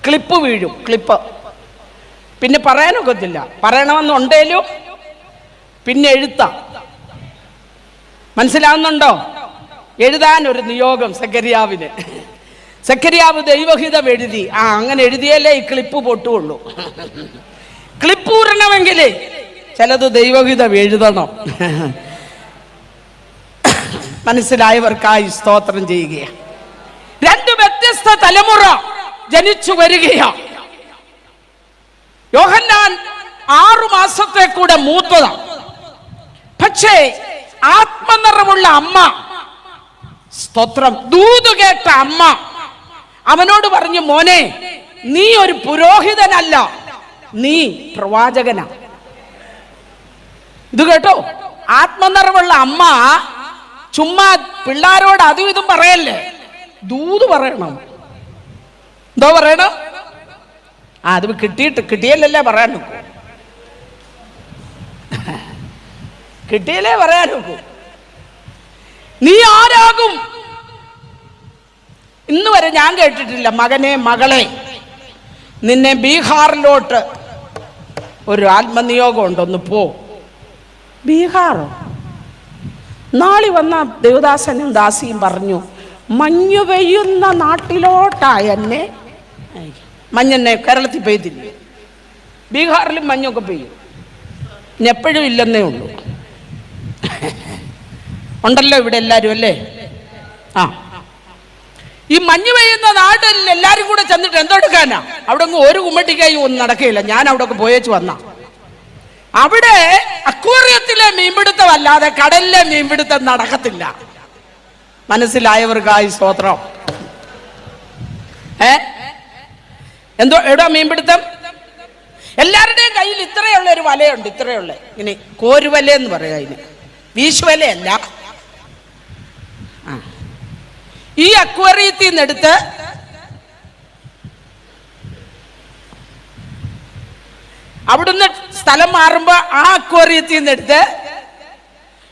ക്ലിപ്പ് വീഴും, ക്ലിപ്പ്. പിന്നെ പറയാനൊക്കത്തില്ല, പറയണമെന്നുണ്ടേലും പിന്നെ എഴുത്താം. മനസ്സിലാവുന്നുണ്ടോ? എഴുതാൻ ഒരു നിയോഗം സെഖര്യാവിന്. സെഖര്യാവ് ദൈവഹിതം എഴുതി. അങ്ങനെ എഴുതിയാലേ ഈ ക്ലിപ്പ് പൊട്ടുള്ളൂ. ക്ലിപ്പ് ഊരണമെങ്കിൽ ചിലത് ദൈവഹിതം എഴുതണം. മനസ്സിലായവർക്കായി സ്തോത്രം ചെയ്യുകയാണ്. രണ്ട് വ്യത്യസ്ത തലമുറ ജനിച്ചു വരികയാണ്. യോഹന്നാൻ 6 മാസത്തെ കൂടെ മൂത്തതാണ്. പക്ഷേ ആത്മനിറവുള്ള അമ്മ, സ്തോത്രം, ദൂത് കേട്ട അമ്മ അവനോട് പറഞ്ഞു, മോനെ, നീ ഒരു പുരോഹിതനല്ല, നീ പ്രവാചകനാ. ഇത് കേട്ടോ, ആത്മനിറവുള്ള അമ്മ ചുമ്മാ പിള്ളാരോട് അതും ഇതും പറയല്ലേ, ദൂത് പറയണം. എന്തോ പറയണം? അത് കിട്ടിയല്ലേ പറയാൻ നോക്കൂ, കിട്ടിയല്ലേ പറയാൻ നോക്കൂ. നീ ആരാകും? ഇന്ന് വരെ ഞാൻ കേട്ടിട്ടില്ല, മകനെ, മകളെ, നിന്നെ ബീഹാറിലോട്ട് ഒരു ആത്മനിയോഗം ഉണ്ടൊന്ന് പോ. ബീഹാറോ? നാളെ വന്ന ദേവദാസനും ദാസിയും പറഞ്ഞു, മഞ്ഞു പെയ്യുന്ന നാട്ടിലോട്ടാ എന്നെ. മഞ്ഞെന്നെ കേരളത്തിൽ പെയ്തില്ല, ബീഹാറിലും മഞ്ഞൊക്കെ പെയ്യും. ഇനി എപ്പോഴും ഇല്ലെന്നേ ഉള്ളൂ. ഉണ്ടല്ലോ ഇവിടെ എല്ലാവരും അല്ലേ? ഈ മഞ്ഞ് പെയ്യുന്ന നാട്ടിൽ എല്ലാരും കൂടെ ചെന്നിട്ട് എന്തെടുക്കാനാ? അവിടെ ഒരു കുമ്മട്ടിക്കായി ഒന്നും നടക്കുകയില്ല. ഞാൻ അവിടെ പോയേച്ച് വന്ന അവിടെ അക്വേറിയത്തിലെ മീൻപിടുത്തമല്ലാതെ കടലിലെ മീൻപിടുത്തം നടക്കത്തില്ല. മനസ്സിലായവർക്കായി സ്തോത്രം. എന്തോ എവിടാ മീൻപിടുത്തം? എല്ലാവരുടെയും കയ്യിൽ ഇത്രയുള്ള ഒരു വലയുണ്ട്, ഇത്രയുള്ള ഇങ്ങനെ കോരുവല എന്ന് പറയാ, ഇതിന് വീശുവലയല്ല. ഈ അക്വേറിയത്തിൽ നിന്നെടുത്ത് അവിടുന്ന് സ്ഥലം മാറുമ്പോ ആ അക്വേറിയത്തിൽ നിന്നെടുത്ത്,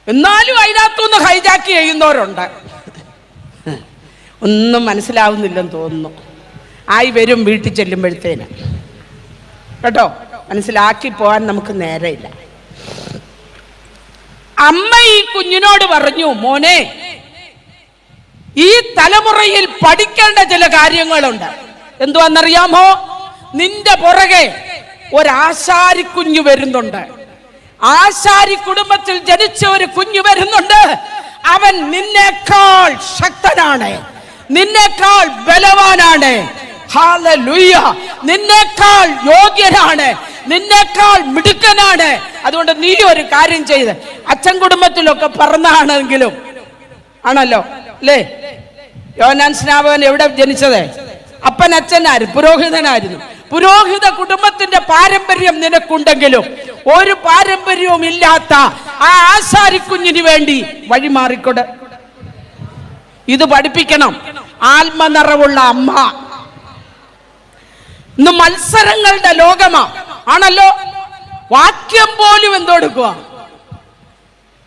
എന്നാലും അതിനകത്തുനിന്ന് ഹൈജാക്ക് ചെയ്യുന്നവരുണ്ട്. ഒന്നും മനസ്സിലാവുന്നില്ലെന്ന് തോന്നുന്നു. ആയി വരും വീട്ടിൽ ചെല്ലുമ്പോഴത്തേന്. കേട്ടോ, മനസ്സിലാക്കി പോകാൻ നമുക്ക് നേരമില്ല. അമ്മ ഈ കുഞ്ഞിനോട് പറഞ്ഞു, മോനെ, ഈ തലമുറയിൽ പഠിക്കേണ്ട ചില കാര്യങ്ങളുണ്ട്. എന്തുവാന്നറിയാമോ? നിന്റെ പുറകെ ഒരാശാരി കുഞ്ഞു വരുന്നുണ്ട്. ആശാരി കുടുംബത്തിൽ ജനിച്ച ഒരു കുഞ്ഞു വരുന്നുണ്ട്. അവൻ നിന്നേക്കാൾ ശക്തനാണ്, നിന്നേക്കാൾ ബലവാനാണ്. ഹല്ലേലൂയ! നിന്നേക്കാൾ യോഗ്യനാണ്, നിന്നേക്കാൾ മിടുക്കനാണ്. അതുകൊണ്ട് നീ ഒരു കാര്യം ചെയ്ത്, അച്ഛൻ കുടുംബത്തിലൊക്കെ പിറന്നാണെങ്കിലും ആണല്ലോ അല്ലേ? യോഹന്നാൻ സ്നാപകൻ എവിടെ ജനിച്ചത്? അപ്പൻ അച്ഛനാര്? പുരോഹിതനായിരുന്നു. പുരോഹിത കുടുംബത്തിന്റെ പാരമ്പര്യം നിനക്കുണ്ടെങ്കിലും ഒരു പാരമ്പര്യവും ഇല്ലാത്ത ആ ആശാരിക്കുഞ്ഞിന് വേണ്ടി വഴിമാറിക്കൊട്. ഇത് പഠിപ്പിക്കണം. ആത്മനിറവുള്ള അമ്മ. ഇന്ന് മത്സരങ്ങളുടെ ലോകമാ, ആണല്ലോ. വാക്യം പോലും എന്തെടുക്കുക?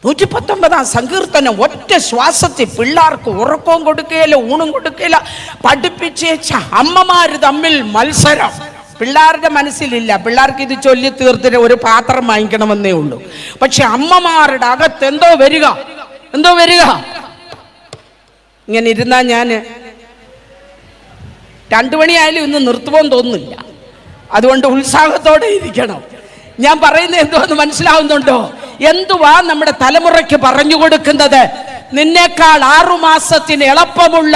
119 സങ്കീർത്തനം ഒറ്റ ശ്വാസത്തിൽ പിള്ളേർക്ക് ഉറക്കവും കൊടുക്കുകയില്ല, ഊണും കൊടുക്കുകയില്ല. പഠിപ്പിച്ചേച്ച അമ്മമാര് തമ്മിൽ മത്സരം. പിള്ളേരുടെ മനസ്സിലില്ല. പിള്ളേർക്ക് ഇത് ചൊല്ലി തീർത്തിട്ട് ഒരു പാത്രം വാങ്ങിക്കണമെന്നേ ഉള്ളൂ. പക്ഷെ അമ്മമാരുടെ അകത്ത് എന്തോ വരിക. ഇങ്ങനെ ഇരുന്നാ ഞാൻ 2 മണിയായാലും ഇന്ന് നിർത്തുമെന്ന് തോന്നുന്നില്ല. അതുകൊണ്ട് ഉത്സാഹത്തോടെ ഇരിക്കണം. ഞാൻ പറയുന്നത് എന്തോന്ന് മനസ്സിലാവുന്നുണ്ടോ? എന്തുവാ നമ്മുടെ തലമുറയ്ക്ക് പറഞ്ഞു കൊടുക്കുന്നത്? നിന്നേക്കാൾ 6 മാസത്തിന് എളുപ്പമുള്ള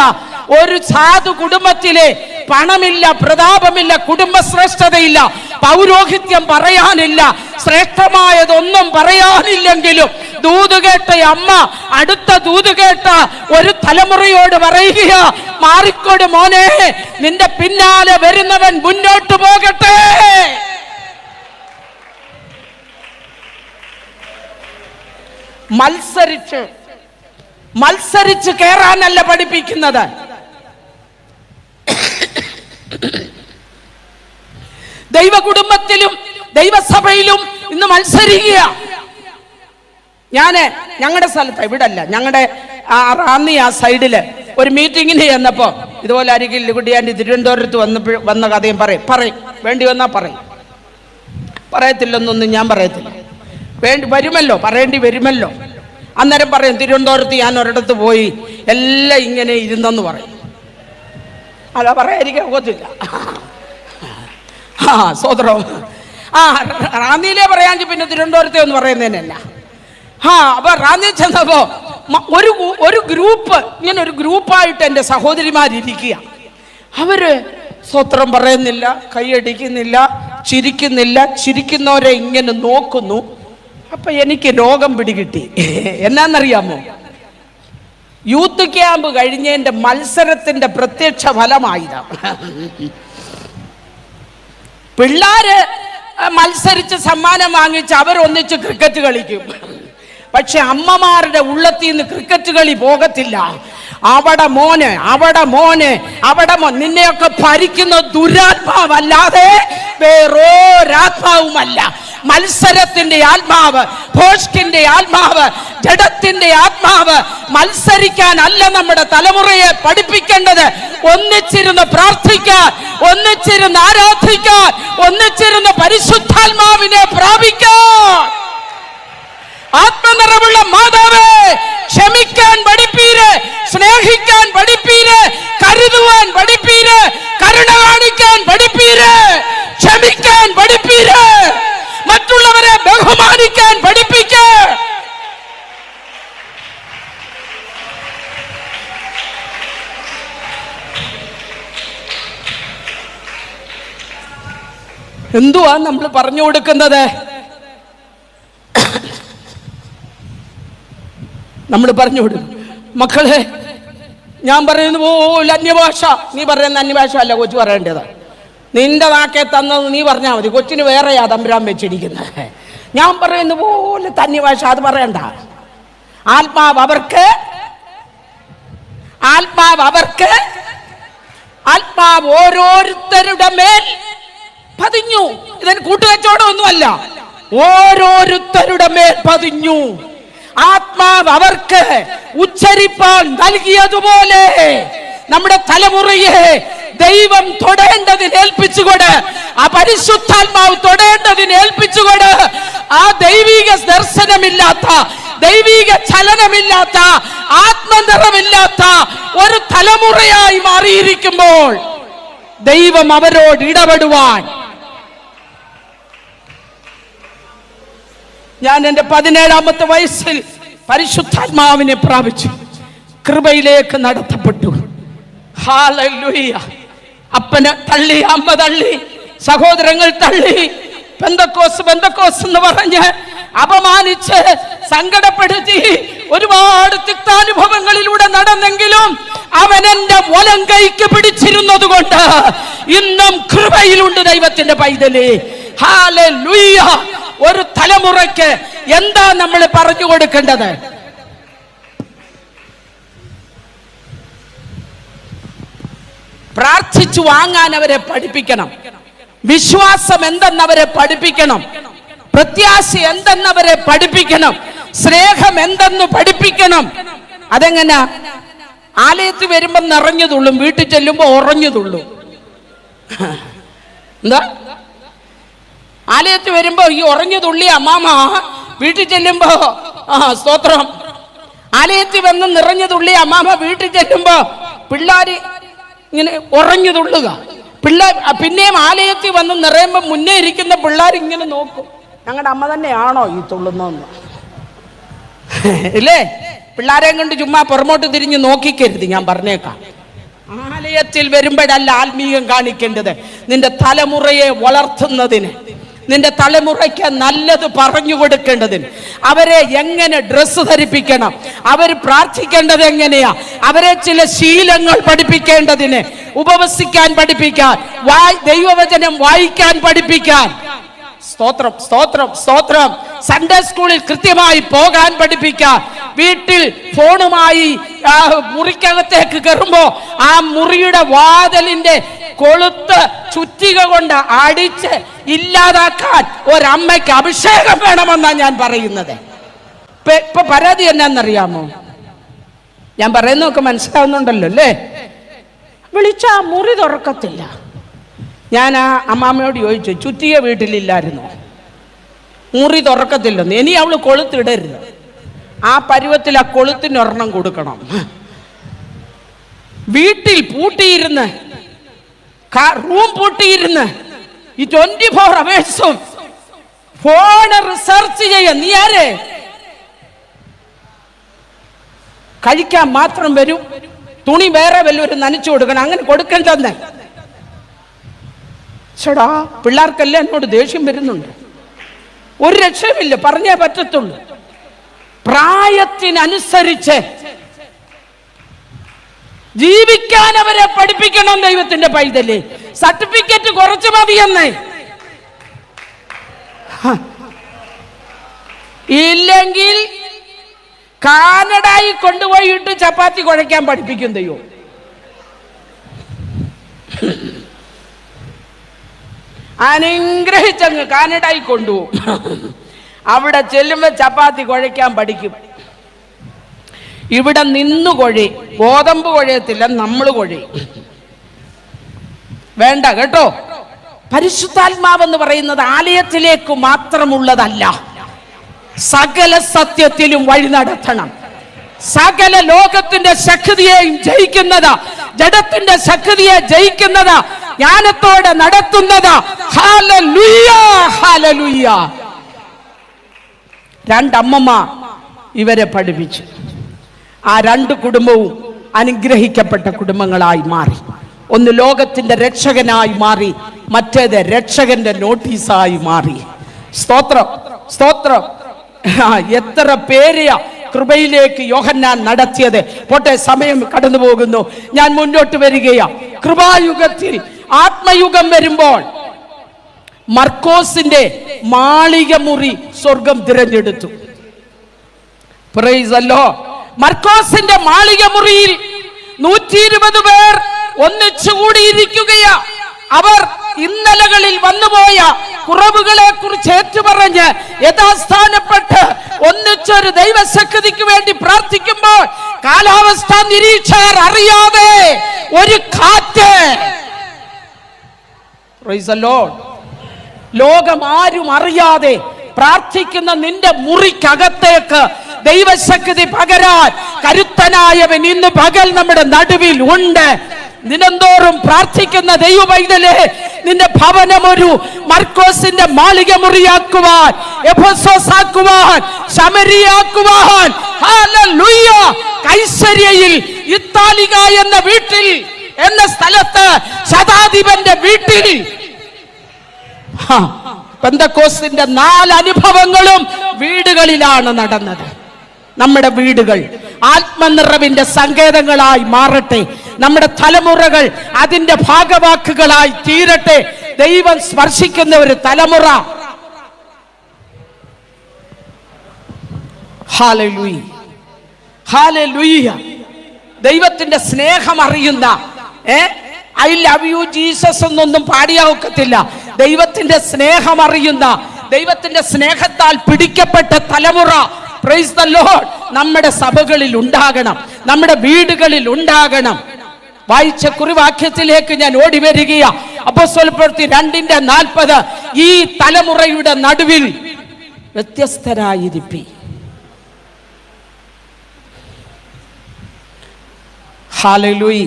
ഒരു സാധു കുടുംബത്തിലെ പണമില്ല, പ്രതാപമില്ല, കുടുംബശ്രേഷ്ഠതയില്ല, പൗരോഹിത്യം പറയാനില്ല, ശ്രേഷ്ഠമായതൊന്നും പറയാനില്ലെങ്കിലും ദൂതുകേട്ട അമ്മ അടുത്ത ദൂതുകേട്ട ഒരു തലമുറയോട് പറയുക, മാറിക്കോട് മോനെ, നിന്റെ പിന്നാലെ വരുന്നവൻ മുന്നോട്ട് പോകട്ടെ. മത്സരിച്ച് കേറാനല്ല പഠിപ്പിക്കുന്നത്. ദൈവ കുടുംബത്തിലും ദൈവസഭയിലും ഇന്ന് മത്സരിക്കുക. ഞങ്ങളുടെ സ്ഥലത്ത്, ഇവിടെ അല്ല, ഞങ്ങളുടെ റാന്നി ആ സൈഡില് ഒരു മീറ്റിങ്ങിന് ചെന്നപ്പോ ഇതുപോലെ ആരെങ്കിലും ലിക്കുട്ടിയാൻ്റെ തിരുവനന്തപുരത്ത് വന്ന കഥയും പറയും വേണ്ടി വന്നാ പറയത്തില്ലെന്നൊന്നും ഞാൻ പറയത്തില്ല. വരുമല്ലോ, പറയേണ്ടി വരുമല്ലോ. അന്നേരം പറയും തിരുവനന്തപുരത്ത് ഞാൻ ഒരിടത്ത് പോയി എല്ലാം ഇങ്ങനെ ഇരുന്നെന്ന് പറയും. അല്ല, പറയാതിരിക്കാൻ ഒക്കത്തില്ല. സ്വതന്ത്രം റാന്നിയിലേ പറയാമെങ്കിൽ പിന്നെ തിരുവനന്തപുരത്തെ ഒന്ന് പറയുന്നതിനല്ല. അപ്പൊ റാന്നി ചെന്നപ്പോ ഒരു ഗ്രൂപ്പ്, ഇങ്ങനെ ഒരു ഗ്രൂപ്പായിട്ട് എൻ്റെ സഹോദരിമാരിയ്ക്കുക. അവര് സ്വത്രം പറയുന്നില്ല, കൈയടിക്കുന്നില്ല, ചിരിക്കുന്നില്ല, ചിരിക്കുന്നവരെ ഇങ്ങനെ നോക്കുന്നു. അപ്പൊ എനിക്ക് രോഗം പിടികിട്ടി. എന്നാന്നറിയാമോ? യൂത്ത് ക്യാമ്പ് കഴിഞ്ഞതിന്റെ മത്സരത്തിന്റെ പ്രത്യക്ഷ ഫലമായതാണ്. പിള്ളാര് മത്സരിച്ച് സമ്മാനം വാങ്ങിച്ച് അവരൊന്നിച്ച് ക്രിക്കറ്റ് കളിക്കും. പക്ഷെ അമ്മമാരുടെ ഉള്ളത്തിൽ നിന്ന് ക്രിക്കറ്റ് കളി പോകത്തില്ല. അവിടെ മോന് നിന്നെയൊക്കെ ഭരിക്കുന്ന ദുരാത്മാവല്ലാതെ വേറൊരാത്മാവുമല്ല. മത്സരത്തിന്റെ ആത്മാവ്, ഭോഷ്കിന്റെ ആത്മാവ്, ജഡത്തിന്റെ ആത്മാവ് മത്സരിക്കാനല്ല നമ്മുടെ തലമുറയെ പഠിപ്പിക്കേണ്ടത്. ഒന്നിച്ചിരുന്ന് പ്രാർത്ഥിക്കാൻ, ഒന്നിച്ചിരുന്ന് ആരാധിക്കാൻ, ഒന്നിച്ചിരുന്ന് പരിശുദ്ധാത്മാവിനെ പ്രാപിക്കാൻ. ആത്മനിറവുള്ള മാതാവേ, ക്ഷമിക്കാൻ പഠിപ്പീര്, സ്നേഹിക്കാൻ പഠിപ്പീര്, കരുതുവാൻ പഠിപ്പീര്, കരുണ കാണിക്കാൻ പഠിപ്പീര്, ക്ഷമിക്കാൻ പഠിപ്പീര്, മറ്റുള്ളവരെ ബഹുമാനിക്കാൻ പഠിപ്പിക്ക. എന്തുവാ നമ്മൾ പറഞ്ഞു കൊടുക്കുന്നത്? നമ്മൾ പറഞ്ഞു കൊടുക്കും, മക്കളെ ഞാൻ പറയുന്ന പോലെ അന്യഭാഷ, നീ പറയുന്ന അന്യഭാഷ അല്ല കൊച്ചു പറയേണ്ടത്. നിന്റെ നാക്കെ തന്നത് നീ പറഞ്ഞാൽ മതി. കൊച്ചിന് വേറെയാ തമ്പുരാൻ വെച്ചിരിക്കുന്നത്. ഞാൻ പറയുന്ന പോലെ അന്യഭാഷ അത് പറയണ്ട. ആത്മാവ് അവർക്ക് ആത്മാവ് ഓരോരുത്തരുടെ മേൽ പതിഞ്ഞു. ഇതിന് കൂട്ടുകച്ചവടമൊന്നുമല്ല, ഓരോരുത്തരുടെ മേൽ പതിഞ്ഞു. ആത്മാവ് അവർക്ക് ഉച്ചരിപ്പാൻ നൽകിയതുപോലെ നമ്മുടെ തലമുറയെ ദൈവം തൊടേണ്ടതിന് ഏൽപ്പിച്ചുകൊണ്ട്, ആ പരിശുദ്ധാത്മാവ് തൊടേണ്ടതിന് ഏൽപ്പിച്ചുകൊണ്ട്, ആ ദൈവിക ദർശനമില്ലാത്ത, ദൈവിക ചലനമില്ലാത്ത, ആത്മനിറമില്ലാത്ത ഒരു തലമുറയായി മാറിയിരിക്കുമ്പോൾ ദൈവം അവരോട് ഇടപെടുവാൻ. ഞാൻ എൻ്റെ 17-ാമത്തെ വയസ്സിൽ പരിശുദ്ധാത്മാവിനെ പ്രാപിച്ചു, കൃപയിലേക്ക് നടത്തപ്പെട്ടു. ഹല്ലേലൂയ. അപ്പനെ തള്ളി, അമ്മ തള്ളി, സഹോദരങ്ങൾ തള്ളി, ബന്ധക്കോസ് എന്ന് പറഞ്ഞ് അപമാനിച്ച് സങ്കടപ്പെടുത്തി ഒരുപാട് തിക്താനുഭവങ്ങളിലൂടെ നടന്നെങ്കിലും അവൻ എന്റെ വലം കൈക്ക് പിടിച്ചിരുന്നത് കൊണ്ട് ഇന്നും കൃപയിലുണ്ട് ദൈവത്തിന്റെ പൈതലേ. ഹല്ലേലൂയ. ഒരു തലമുറയ്ക്ക് എന്താ നമ്മൾ പറഞ്ഞു കൊടുക്കേണ്ടത്? പ്രാർത്ഥിച്ചു വാങ്ങാൻ അവരെ പഠിപ്പിക്കണം. വിശ്വാസം എന്തെന്നവരെ പഠിപ്പിക്കണം. പ്രത്യാശ എന്തെന്നവരെ പഠിപ്പിക്കണം. സ്നേഹം എന്തെന്ന് പഠിപ്പിക്കണം. അതെങ്ങനെ? ആലയത്തിൽ വരുമ്പോ നിറഞ്ഞു തുള്ളും, വീട്ടിൽ ചെല്ലുമ്പോ ഉറഞ്ഞു തുള്ളും. എന്താ? ആലയത്തിൽ വരുമ്പോ ഈ ഉറഞ്ഞു തുള്ളി അമ്മാമ, വീട്ടിൽ ചെല്ലുമ്പോ സ്തോത്രം. ആലയത്തിൽ വന്ന് നിറഞ്ഞു തുള്ളി അമ്മാമ, വീട്ടിൽ ചെല്ലുമ്പോ പിള്ളാര് ഇങ്ങനെ ഉറഞ്ഞു തുള്ളുക. പിന്നെയും ആലയത്തിൽ വന്ന് നിറയുമ്പോ മുന്നേ ഇരിക്കുന്ന പിള്ളേർ ഇങ്ങനെ നോക്കും, ഞങ്ങളുടെ അമ്മ തന്നെയാണോ ഈ തുള്ളുന്നതെന്ന്. ഇല്ലേ? പിള്ളാരെയും കൊണ്ട് ചുമ്മാ പുറമോട്ട് തിരിഞ്ഞ് നോക്കിക്കരുത്, ഞാൻ പറഞ്ഞേക്കാം. ആലയത്തിൽ വരുമ്പോഴല്ല ആത്മീയം കാണിക്കേണ്ടത്, നിന്റെ തലമുറയെ വളർത്തുന്നതിന്, നിന്റെ തലമുറയ്ക്ക് നല്ലത് പറഞ്ഞു കൊടുക്കേണ്ടതിന്, അവരെ എങ്ങനെ ഡ്രസ്സ് ധരിപ്പിക്കണം, അവർ പ്രാർത്ഥിക്കേണ്ടത് എങ്ങനെയാ, അവരെ ചില ശീലങ്ങൾ പഠിപ്പിക്കേണ്ടതിന്, ഉപവസിക്കാൻ പഠിപ്പിക്കാൻ, ദൈവവചനം വായിക്കാൻ പഠിപ്പിക്കാൻ. സ്തോത്രം, സ്തോത്രം, സ്തോത്രം. സൺഡേ സ്കൂളിൽ കൃത്യമായി പോകാൻ പഠിപ്പിക്കാൻ. വീട്ടിൽ ഫോണുമായി മുറിക്കകത്തേക്ക് കയറുമ്പോ ആ മുറിയുടെ വാതിലിന്റെ കൊളുത്ത് ചുറ്റിക കൊണ്ട് അടിച്ച് ഇല്ലാതാക്കാൻ ഒരമ്മയ്ക്ക് അഭിഷേകം വേണമെന്നാണ് ഞാൻ പറയുന്നത്. ഇപ്പൊ പരാതി എന്നാന്നറിയാമോ? ഞാൻ പറയുന്നതൊക്കെ മനസ്സിലാവുന്നുണ്ടല്ലോ അല്ലേ? വിളിച്ചാ മുറി തുറക്കത്തില്ല. ഞാൻ ആ അമ്മാമ്മയോട് ചോദിച്ചു, ചുറ്റിയ വീട്ടിലില്ലായിരുന്നു, മുറി തുറക്കത്തില്ലെന്ന്. ഇനി അവള് കൊളുത്തിടരുത്. ആ പരുവത്തിൽ ആ കൊളുത്തിന് ഒരെണ്ണം കൊടുക്കണം. വീട്ടിൽ പൂട്ടിയിരുന്ന്, റൂം പൂട്ടിയിരുന്ന് ഈ 24 അവേഴ്സും ഫോണ് റിസർച്ച് ചെയ്യ. നീ ആര്? കഴിക്കാൻ മാത്രം വരും, തുണി വേറെ വല്ലവരും നനച്ചു കൊടുക്കണം. അങ്ങനെ കൊടുക്കണ്ടെന്ന്. ചേടാ, പിള്ളേർക്കെല്ലാം എന്നോട് ദേഷ്യം വരുന്നുണ്ട്. ഒരു രക്ഷയുമില്ല, പറഞ്ഞേ പറ്റത്തുള്ളൂ. പ്രായത്തിനനുസരിച്ച് ജീവിക്കാൻ അവരെ പഠിപ്പിക്കണം. ദൈവത്തിന്റെ പൈതലേ, സർട്ടിഫിക്കറ്റ് കുറച്ച് മതിയെന്നേ. ഇല്ലെങ്കിൽ കാനഡായി കൊണ്ടുപോയിട്ട് ചപ്പാത്തി കുഴയ്ക്കാൻ പഠിപ്പിക്കും ദൈവം. അനുഗ്രഹിച്ചങ്ങ് കാനഡായി കൊണ്ടുപോകും. അവിടെ ചെല്ലുമ്പോൾ ചപ്പാത്തി കുഴയ്ക്കാൻ പഠിക്കും. ഇവിടെ നിന്നു കുഴി, ഗോതമ്പ് കുഴയത്തില്ല, നമ്മൾ കുഴി. വേണ്ട കേട്ടോ. പരിശുദ്ധാത്മാവെന്ന് പറയുന്നത് ആലയത്തിലേക്ക് മാത്രമുള്ളതല്ല, സകല സത്യത്തിലും വഴി നടത്തണം. സകല ലോകത്തിന്റെ ശക്തിയെയും ജയിക്കുന്നതാ, ജഡത്തിന്റെ ശക്തിയെ ജയിക്കുന്നതാ, ജ്ഞാനത്തോടെ നടത്തുന്നതാ. Hallelujah, hallelujah. രണ്ടമ്മമ്മ ഇവരെ പഠിപ്പിച്ചു. ആ രണ്ട് കുടുംബവും അനുഗ്രഹിക്കപ്പെട്ട കുടുംബങ്ങളായി മാറി. ഒന്ന് ലോകത്തിന്റെ രക്ഷകനായി മാറി, മറ്റേത് രക്ഷകന്റെ നോട്ടീസായി മാറി. സ്തോത്രം, സ്തോത്രം. എത്ര പേരെയാ കൃപയിലേക്ക് യോഹന്നാൻ നടത്തിയത്. പോട്ടെ, സമയം കടന്നു പോകുന്നു, ഞാൻ മുന്നോട്ട് വരികയാ. കൃപായുഗത്തിൽ ആത്മയുഗം വരുമ്പോൾ മർക്കോസിന്റെ മാളിക മുറി സ്വർഗം തിരഞ്ഞെടുത്തു. Price the Lord. മർക്കോസിന്റെ മാളിക മുറിയിൽ 120 പേർ ഒന്നിച്ചു കൂടിയിരിക്കുകയാ. അവർ ഇന്നലകളിൽ വന്നുപോയ കുറവുകളെ കുറിച്ച് ഏറ്റുപറഞ്ഞ് യഥാസ്ഥാനപ്പെട്ട് ഒന്നിച്ചൊരു ദൈവശക്തിക്ക് വേണ്ടി പ്രാർത്ഥിക്കുമ്പോൾ കാലാവസ്ഥാ നിരീക്ഷകർ അറിയാതെ ഒരു കാറ്റ്, പ്രൈസ് ദി ലോർഡ്, ലോകം ആരും അറിയാതെ പ്രാർത്ഥിക്കുന്ന നിന്റെ മുറിക്കകത്തേക്ക് ദൈവശക്തി പകരാൻ കരുത്തനായവൻ ഇന്ന് പകൽ നമ്മുടെ നടുവിൽ ഉണ്ട്. ദിനംതോറും പ്രാർത്ഥിക്കുന്ന ദൈവ പൈതലേ, നിന്റെ ഭവനം ഒരു മർക്കോസിന്റെ മാളിക മുറിയാക്കുവാൻ, എഫെസോസാക്കുവാൻ, ശമരിയാക്കുവാൻ. ഹല്ലേലൂയ. കൈസര്യയിൽ ഇത്താലിക എന്ന വീട്ടിൽ, എന്ന സ്ഥലത്ത് ശതാധിപന്റെ വീട്ടിൽ പെന്തക്കോസ്തിന്റെ 4 അനുഭവങ്ങളും വീടുകളിലാണ് നടന്നത്. നമ്മുടെ വീടുകൾ ആത്മനിറവിന്റെ സങ്കേതങ്ങളായി മാറട്ടെ. നമ്മുടെ തലമുറകൾ അതിന്റെ ഭാഗവാക്കുകളായി തീരട്ടെ. ദൈവം സ്പർശിക്കുന്ന ഒരു തലമുറ. Hallelujah, hallelujah. ദൈവത്തിന്റെ സ്നേഹം അറിയുന്ന, ഐ ലവ് യു ജീസസ് എന്നൊന്നും പാടിയാ ഒക്കത്തില്ല. ദൈവത്തിന്റെ സ്നേഹം അറിയുന്ന, ദൈവത്തിന്റെ സ്നേഹത്താൽ പിടിക്കപ്പെട്ട തലമുറ, പ്രൈസ് ദി ലോർഡ്, നമ്മുടെ സഭകളിൽ ഉണ്ടാകണം, നമ്മുടെ വീടുകളിൽ ഉണ്ടാകണം. വായിച്ച കുറിവാക്യത്തിലേക്ക് ഞാൻ ഓടി വരികയാ. അപ്പോസ്തലപ്രവൃത്തി 2:40. ഈ തലമുറയുടെ നടുവിൽ വ്യത്യസ്തരായിരിപ്പി. ഹല്ലേലൂയ.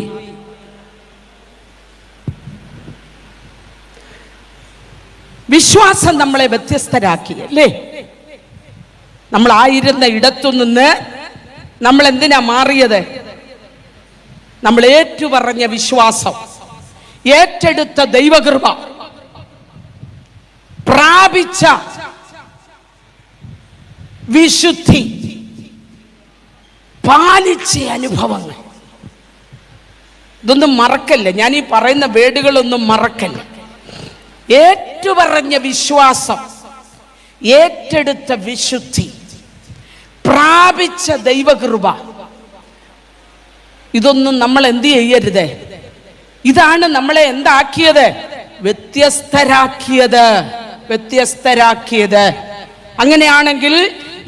വിശ്വാസം നമ്മളെ വ്യത്യസ്തരാക്കി അല്ലേ? നമ്മളായിരുന്ന ഇടത്തുനിന്ന് നമ്മൾ എന്തിനാ മാറിയത്? നമ്മൾ ഏറ്റുപറഞ്ഞ വിശ്വാസം, ഏറ്റെടുത്ത ദൈവകൃപ, പ്രാപിച്ച വിശുദ്ധി, പാലിച്ച അനുഭവങ്ങൾ. ഇതൊന്നും മറക്കല്ലേ. ഞാൻ ഈ പറയുന്ന വേടുകളൊന്നും മറക്കല്ലേ. ഏറ്റുപറഞ്ഞ വിശ്വാസം, ഏറ്റെടുത്ത വിശുദ്ധി, പ്രാപിച്ച ദൈവകൃപ. ഇതൊന്നും നമ്മൾ എന്ത് ചെയ്യരുത്? ഇതാണ് നമ്മളെ എന്താക്കിയത്? വ്യത്യസ്തരാക്കിയത്. അങ്ങനെയാണെങ്കിൽ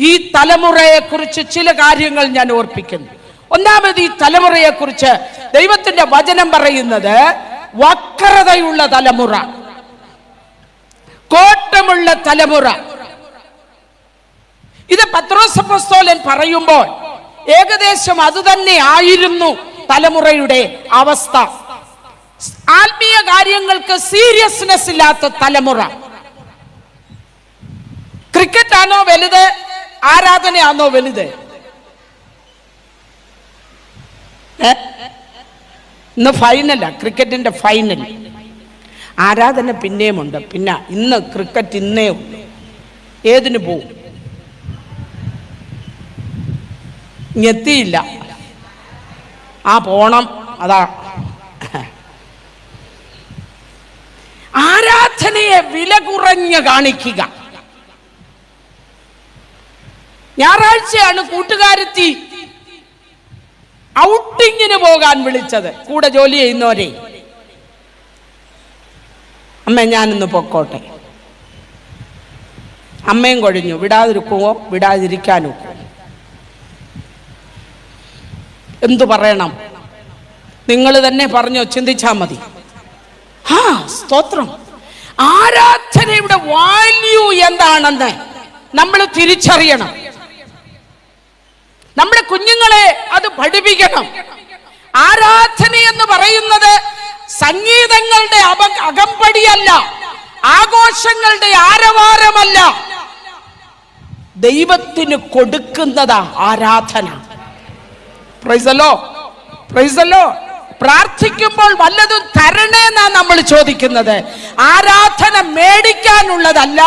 ഈ തലമുറയെ കുറിച്ച് ചില കാര്യങ്ങൾ ഞാൻ ഓർപ്പിക്കുന്നു. ഒന്നാമത്, ഈ തലമുറയെ കുറിച്ച് ദൈവത്തിന്റെ വചനം പറയുന്നത് വക്രതയുള്ള തലമുറ, കോട്ടമുള്ള തലമുറ. ഇത് പത്രോസ് അപ്പോസ്തലൻ പറയുമ്പോൾ ഏകദേശം അതുതന്നെ ആയിരുന്നു തലമുറയുടെ അവസ്ഥ. ആത്മീയ കാര്യങ്ങൾക്ക് സീരിയസ്നെസ് ഇല്ലാത്ത തലമുറ. ക്രിക്കറ്റ് ആണോ വലുത്, ആരാധനയാണോ വലുത്? ഇന്ന് ഫൈനലാ, ക്രിക്കറ്റിന്റെ ഫൈനൽ. ആരാധന പിന്നെയും ഉണ്ട്. പിന്നെ ഇന്ന് ക്രിക്കറ്റ് ഇന്നേ ഉള്ളൂ. ഏതിനു പോവും? എത്തിയില്ല, പോണം. അതാ ആരാധനയെ വില കുറഞ്ഞ് കാണിക്കുക. ഞായറാഴ്ചയാണ് കൂട്ടുകാരെത്തി ഔട്ടിങ്ങിന് പോകാൻ വിളിച്ചത്, കൂടെ ജോലി ചെയ്യുന്നവരെ. അമ്മ ഞാനിന്ന് പൊക്കോട്ടെ. അമ്മയും കൊഴിഞ്ഞു. വിടാതിരിക്കുമോ വിടാതിരിക്കാനോ? എന്തു പറയണം? നിങ്ങൾ തന്നെ പറഞ്ഞോ, ചിന്തിച്ചാ മതി. സ്തോത്രം. ആരാധനയുടെ വാല്യൂ എന്താണെന്ന് നമ്മൾ തിരിച്ചറിയണം. നമ്മുടെ കുഞ്ഞുങ്ങളെ അത് പഠിപ്പിക്കണം. ആരാധന എന്ന് പറയുന്നത് സംഗീതങ്ങളുടെ അകമ്പടിയല്ല, ആഘോഷങ്ങളുടെ ആരവാരമല്ല, ദൈവത്തിന് കൊടുക്കുന്നതാ ആരാധന. Price the Lord, price the Lord. പ്രാർത്ഥിക്കുമ്പോൾ വല്ലതും തരണേന്നാ നമ്മൾ ചോദിക്കുന്നത്. ആരാധന മേടിക്കാനുള്ളതല്ല,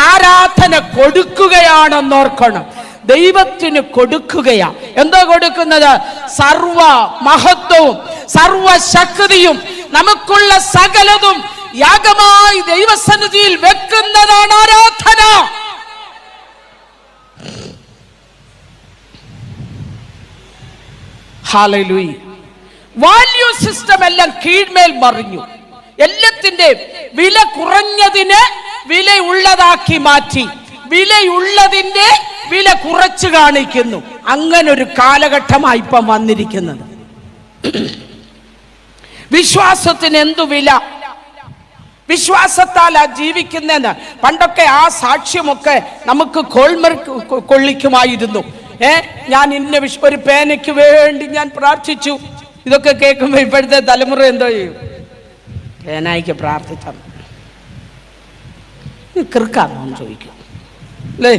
ആരാധന കൊടുക്കുകയാണെന്നോർക്കണം. ദൈവത്തിന് കൊടുക്കുകയാ. എന്തോ കൊടുക്കുന്നത്? സർവ മഹത്വവും സർവശക്തിയും നമുക്കുള്ള സകലതും യാഗമായി ദൈവസന്നിധിയിൽ വെക്കുന്നതാണ് ആരാധന. ഹല്ലേലൂയ. വാല്യൂ സിസ്റ്റം എല്ലാം കീഴ്മേൽ മറിഞ്ഞു. എല്ലാത്തിന്റെ വില കുറഞ്ഞതിന് വിലയുള്ളതാക്കി മാറ്റി, വിലയുള്ളതിന്റെ വില കുറച്ച് കാണിക്കുന്നു. അങ്ങനൊരു കാലഘട്ടമായി ഇപ്പം വന്നിരിക്കുന്നത്. വിശ്വാസത്തിന് എന്തു വില? വിശ്വാസത്താലാ ജീവിക്കുന്നതെന്ന്. പണ്ടൊക്കെ ആ സാക്ഷ്യമൊക്കെ നമുക്ക് കൊള്ളിക്കുമായിരുന്നു. ഞാൻ ഇന്ന ഒരു പേനയ്ക്ക് വേണ്ടി ഞാൻ പ്രാർത്ഥിച്ചു. ഇതൊക്കെ കേൾക്കുമ്പോൾ ഇപ്പോഴത്തെ തലമുറ എന്തോ ചെയ്യും? പേനായിക്ക് പ്രാർത്ഥിച്ചാൽ കിറുക്കാന്നോ ചോദിക്കും അല്ലേ?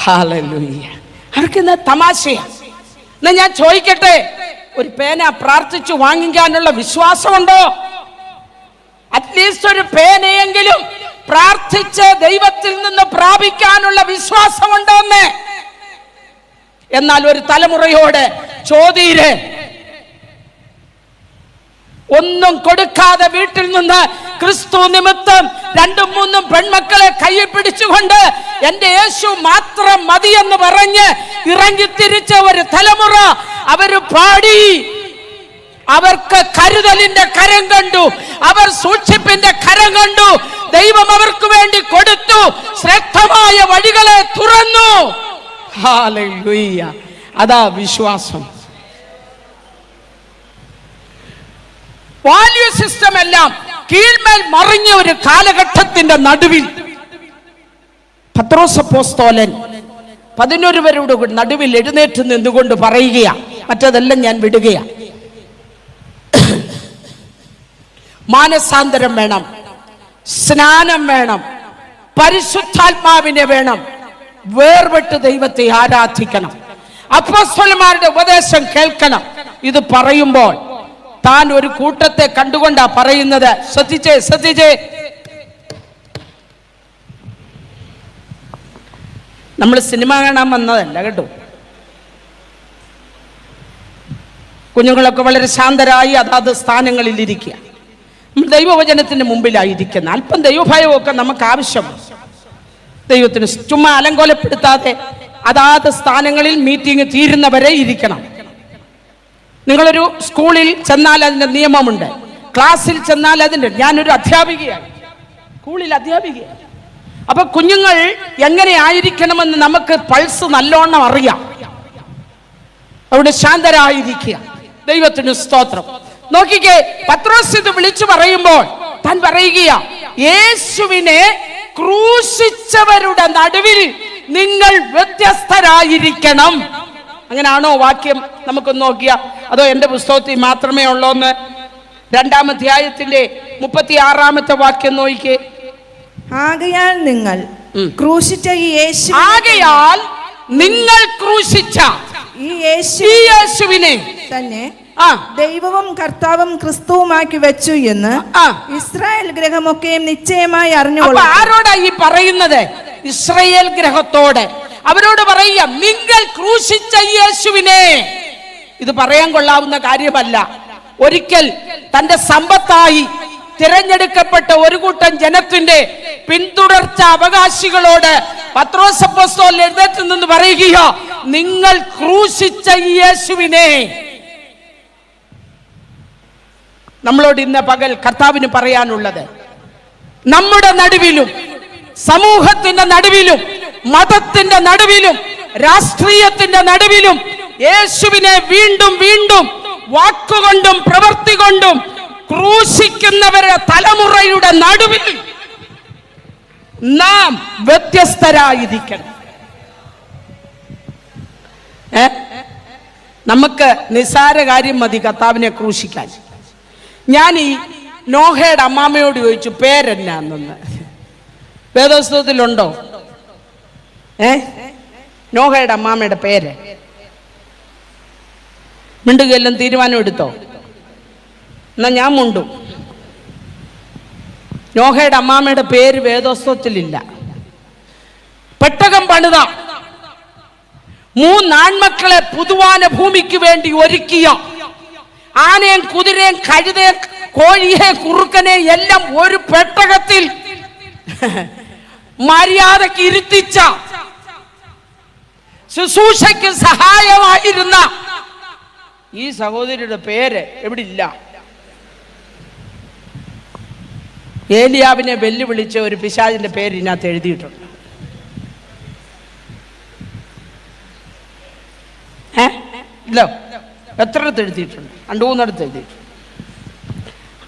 ഹല്ലേലൂയ. അവർക്കിന്ന് തമാശയാ. എന്നാ ഞാൻ ചോദിക്കട്ടെ, ഒരു പേന പ്രാർത്ഥിച്ചു വാങ്ങിക്കാനുള്ള വിശ്വാസമുണ്ടോ? അറ്റ്ലീസ്റ്റ് ഒരു പേനയെങ്കിലും പ്രാർത്ഥിച്ച് ദൈവത്തിൽ നിന്ന് പ്രാപിക്കാനുള്ള വിശ്വാസമുണ്ടോന്ന്? എന്നാൽ ഒരു തലമുറയോട് ചോദ്യര് ഒന്നും കൊടുക്കാതെ വീട്ടിൽ നിന്ന് ക്രിസ്തു നിമിത്തം 2-3 പെൺമക്കളെ കയ്യിൽ പിടിച്ചുകൊണ്ട് എന്റെ യേശു മാത്രം മതിയെന്ന് പറഞ്ഞ് ഇറങ്ങിത്തിരിച്ച ഒരു തലമുറ. അവര് പാടി, അവർക്ക് കരുതലിന്റെ കരം കണ്ടു, അവർ സൂക്ഷിപ്പിന്റെ കരം കണ്ടു. ദൈവം അവർക്ക് വേണ്ടി കൊടുത്തു, ശ്രേഷ്ഠമായ വഴികളെ തുറന്നു. ഹല്ലേലൂയ. അതാ വിശ്വാസം. വാല്യൂ സിസ്റ്റം എല്ലാം കീഴ്മേൽ മറിഞ്ഞ ഒരു കാലഘട്ടത്തിന്റെ നടുവിൽ പത്രോസ് അപ്പോസ്തലൻ 11 പേരുടെ നടുവിൽ എഴുന്നേറ്റ് നിന്നുകൊണ്ട് പറയുകയാ, മറ്റതെല്ലാം ഞാൻ വിടുകയാ. മാനസാന്തരം വേണം, സ്നാനം വേണം, പരിശുദ്ധാത്മാവിനെ വേണം, വേർപെട്ട് ദൈവത്തെ ആരാധിക്കണം, അപ്പോസ്തലന്മാരുടെ ഉപദേശം കേൾക്കണം. ഇത് പറയുമ്പോൾ താൻ ഒരു കൂട്ടത്തെ കണ്ടുകൊണ്ടാ പറയുന്നത്. ശ്രദ്ധിച്ചേ. നമ്മൾ സിനിമ കാണാൻ വന്നതല്ല കേട്ടോ. കുഞ്ഞുങ്ങളൊക്കെ വളരെ ശാന്തരായി അതാത് സ്ഥാനങ്ങളിൽ ഇരിക്കുക. നമ്മൾ ദൈവവചനത്തിന് മുമ്പിലായിരിക്കുന്ന അല്പം ദൈവഭയമൊക്കെ നമുക്ക് ആവശ്യമാണ്. ദൈവത്തിന് ചുമ്മാ അലങ്കോലപ്പെടുത്താതെ അതാത് സ്ഥാനങ്ങളിൽ മീറ്റിംഗ് തീരുന്നവരെ ഇരിക്കണം. നിങ്ങളൊരു സ്കൂളിൽ ചെന്നാൽ അതിൻ്റെ നിയമമുണ്ട്. ക്ലാസ്സിൽ ചെന്നാൽ അതിൻ്റെ, ഞാനൊരു അധ്യാപികയാണ്, സ്കൂളിൽ അധ്യാപികയാണ്. അപ്പൊ കുഞ്ഞുങ്ങൾ എങ്ങനെ ആയിരിക്കണമെന്ന് നമുക്ക് പൾസ് നല്ലോണം അറിയാം. അവിടെ ശാന്തരായിരിക്കുക. ദൈവത്തിന് സ്തോത്രം. നോക്കിക്കേ, പത്രോസ് ഇത് വിളിച്ചു പറയുമ്പോൾ താൻ പറയുക, യേശുവിനെ ക്രൂശിച്ചവരുടെ നടുവിൽ നിങ്ങൾ വ്യത്യസ്തരായിരിക്കണം. അങ്ങനെയാണോ വാക്യം? നമുക്കൊന്ന് നോക്കിയ, അതോ എന്റെ പുസ്തകത്തിൽ മാത്രമേ ഉള്ളൂന്ന്? 2-ാം അധ്യായത്തിന്റെ 36-ാമത്തെ വാക്യം നോക്കിക്കേ. ആകയാൽ നിങ്ങൾ ക്രൂശിച്ച ഈ യേശു, ആകയാൽ നിങ്ങൾ ക്രൂശിച്ച ഈ യേശുവിനെ തന്നെ ദൈവവും കർത്താവും ക്രിസ്തുവുമാക്കി വെച്ചു എന്ന് ഇസ്രായേൽ ഗ്രഹമൊക്കെയും നിശ്ചയമായി അറിഞ്ഞുകൊള്ളു. ആരോടാ ഈ പറയുന്നത്? ഇസ്രായേൽ ഗ്രഹത്തോട്. അവരോട് പറയുക, നിങ്ങൾ ക്രൂശിച്ച യേശുവിനെ. ഇത് പറയാൻ കൊള്ളാവുന്ന കാര്യമല്ല. ഒരിക്കൽ തന്റെ സമ്പത്തായി തിരഞ്ഞെടുക്കപ്പെട്ട ഒരു കൂട്ടം ജനത്തിന്റെ പിന്തുടർച്ച അവകാശികളോട് പത്രോസ് അപ്പോസ്തലൻ എഴുന്നേറ്റ് നിന്ന് പറയുക, നിങ്ങൾ ക്രൂശിച്ച യേശുവിനെ. നമ്മളോട് ഇന്ന് പകൽ കർത്താവിന് പറയാനുള്ളത്, നമ്മുടെ നടുവിലും സമൂഹത്തിന്റെ നടുവിലും മതത്തിന്റെ നടുവിലും രാഷ്ട്രീയത്തിന്റെ നടുവിലും യേശുവിനെ വീണ്ടും വീണ്ടും വാക്കുകൊണ്ടും പ്രവൃത്തി കൊണ്ടും ക്രൂശിക്കുന്നവരുടെ തലമുറയുടെ നടുവിൽ നാം വ്യത്യസ്തരായിരിക്കണം. നമുക്ക് നിസ്സാര കാര്യം മതി കർത്താവിനെ ക്രൂശിക്കാൻ. ഞാൻ ഈ നോഹയുടെ അമ്മാമ്മയോട് ചോദിച്ചു പേരെന്നാന്ന്. വേദപുസ്തകത്തിലുണ്ടോ? നോഹയുടെ അമ്മാമ്മയുടെ പേര് മിണ്ടുകയെല്ലാം തീരുമാനം എടുത്തോ? എന്നാ ഞാൻ മുണ്ടും. നോഹയുടെ അമ്മാമ്മയുടെ പേര് വേദപുസ്തകത്തിലില്ല. പെട്ടകം പണിത 3 ആൺമക്കളെ പുതുവാന ഭൂമിക്ക് വേണ്ടി ഒരുക്കിയ, ആനയും കുതിരയും കഴുതയും കോഴിയെ കുറുക്കനെ എല്ലാം ഒരു പെട്ടകത്തിൽ മര്യാദക്ക് ഇരുത്തിച്ച, ശുശ്രൂഷയ്ക്ക് സഹായമായിരുന്ന ഈ സഹോദരിയുടെ പേര് എവിടെ ഇല്ല. ഏലിയാവിനെ വെല്ലുവിളിച്ച ഒരു പിശാചിന്റെ പേര് ഇതിനകത്ത് എഴുതിയിട്ടുണ്ട്. ഇല്ലോ, എത്രയിടത്ത് എഴുതിയിട്ടുണ്ട്? 2-3 എഴുതിയിട്ടുണ്ട്.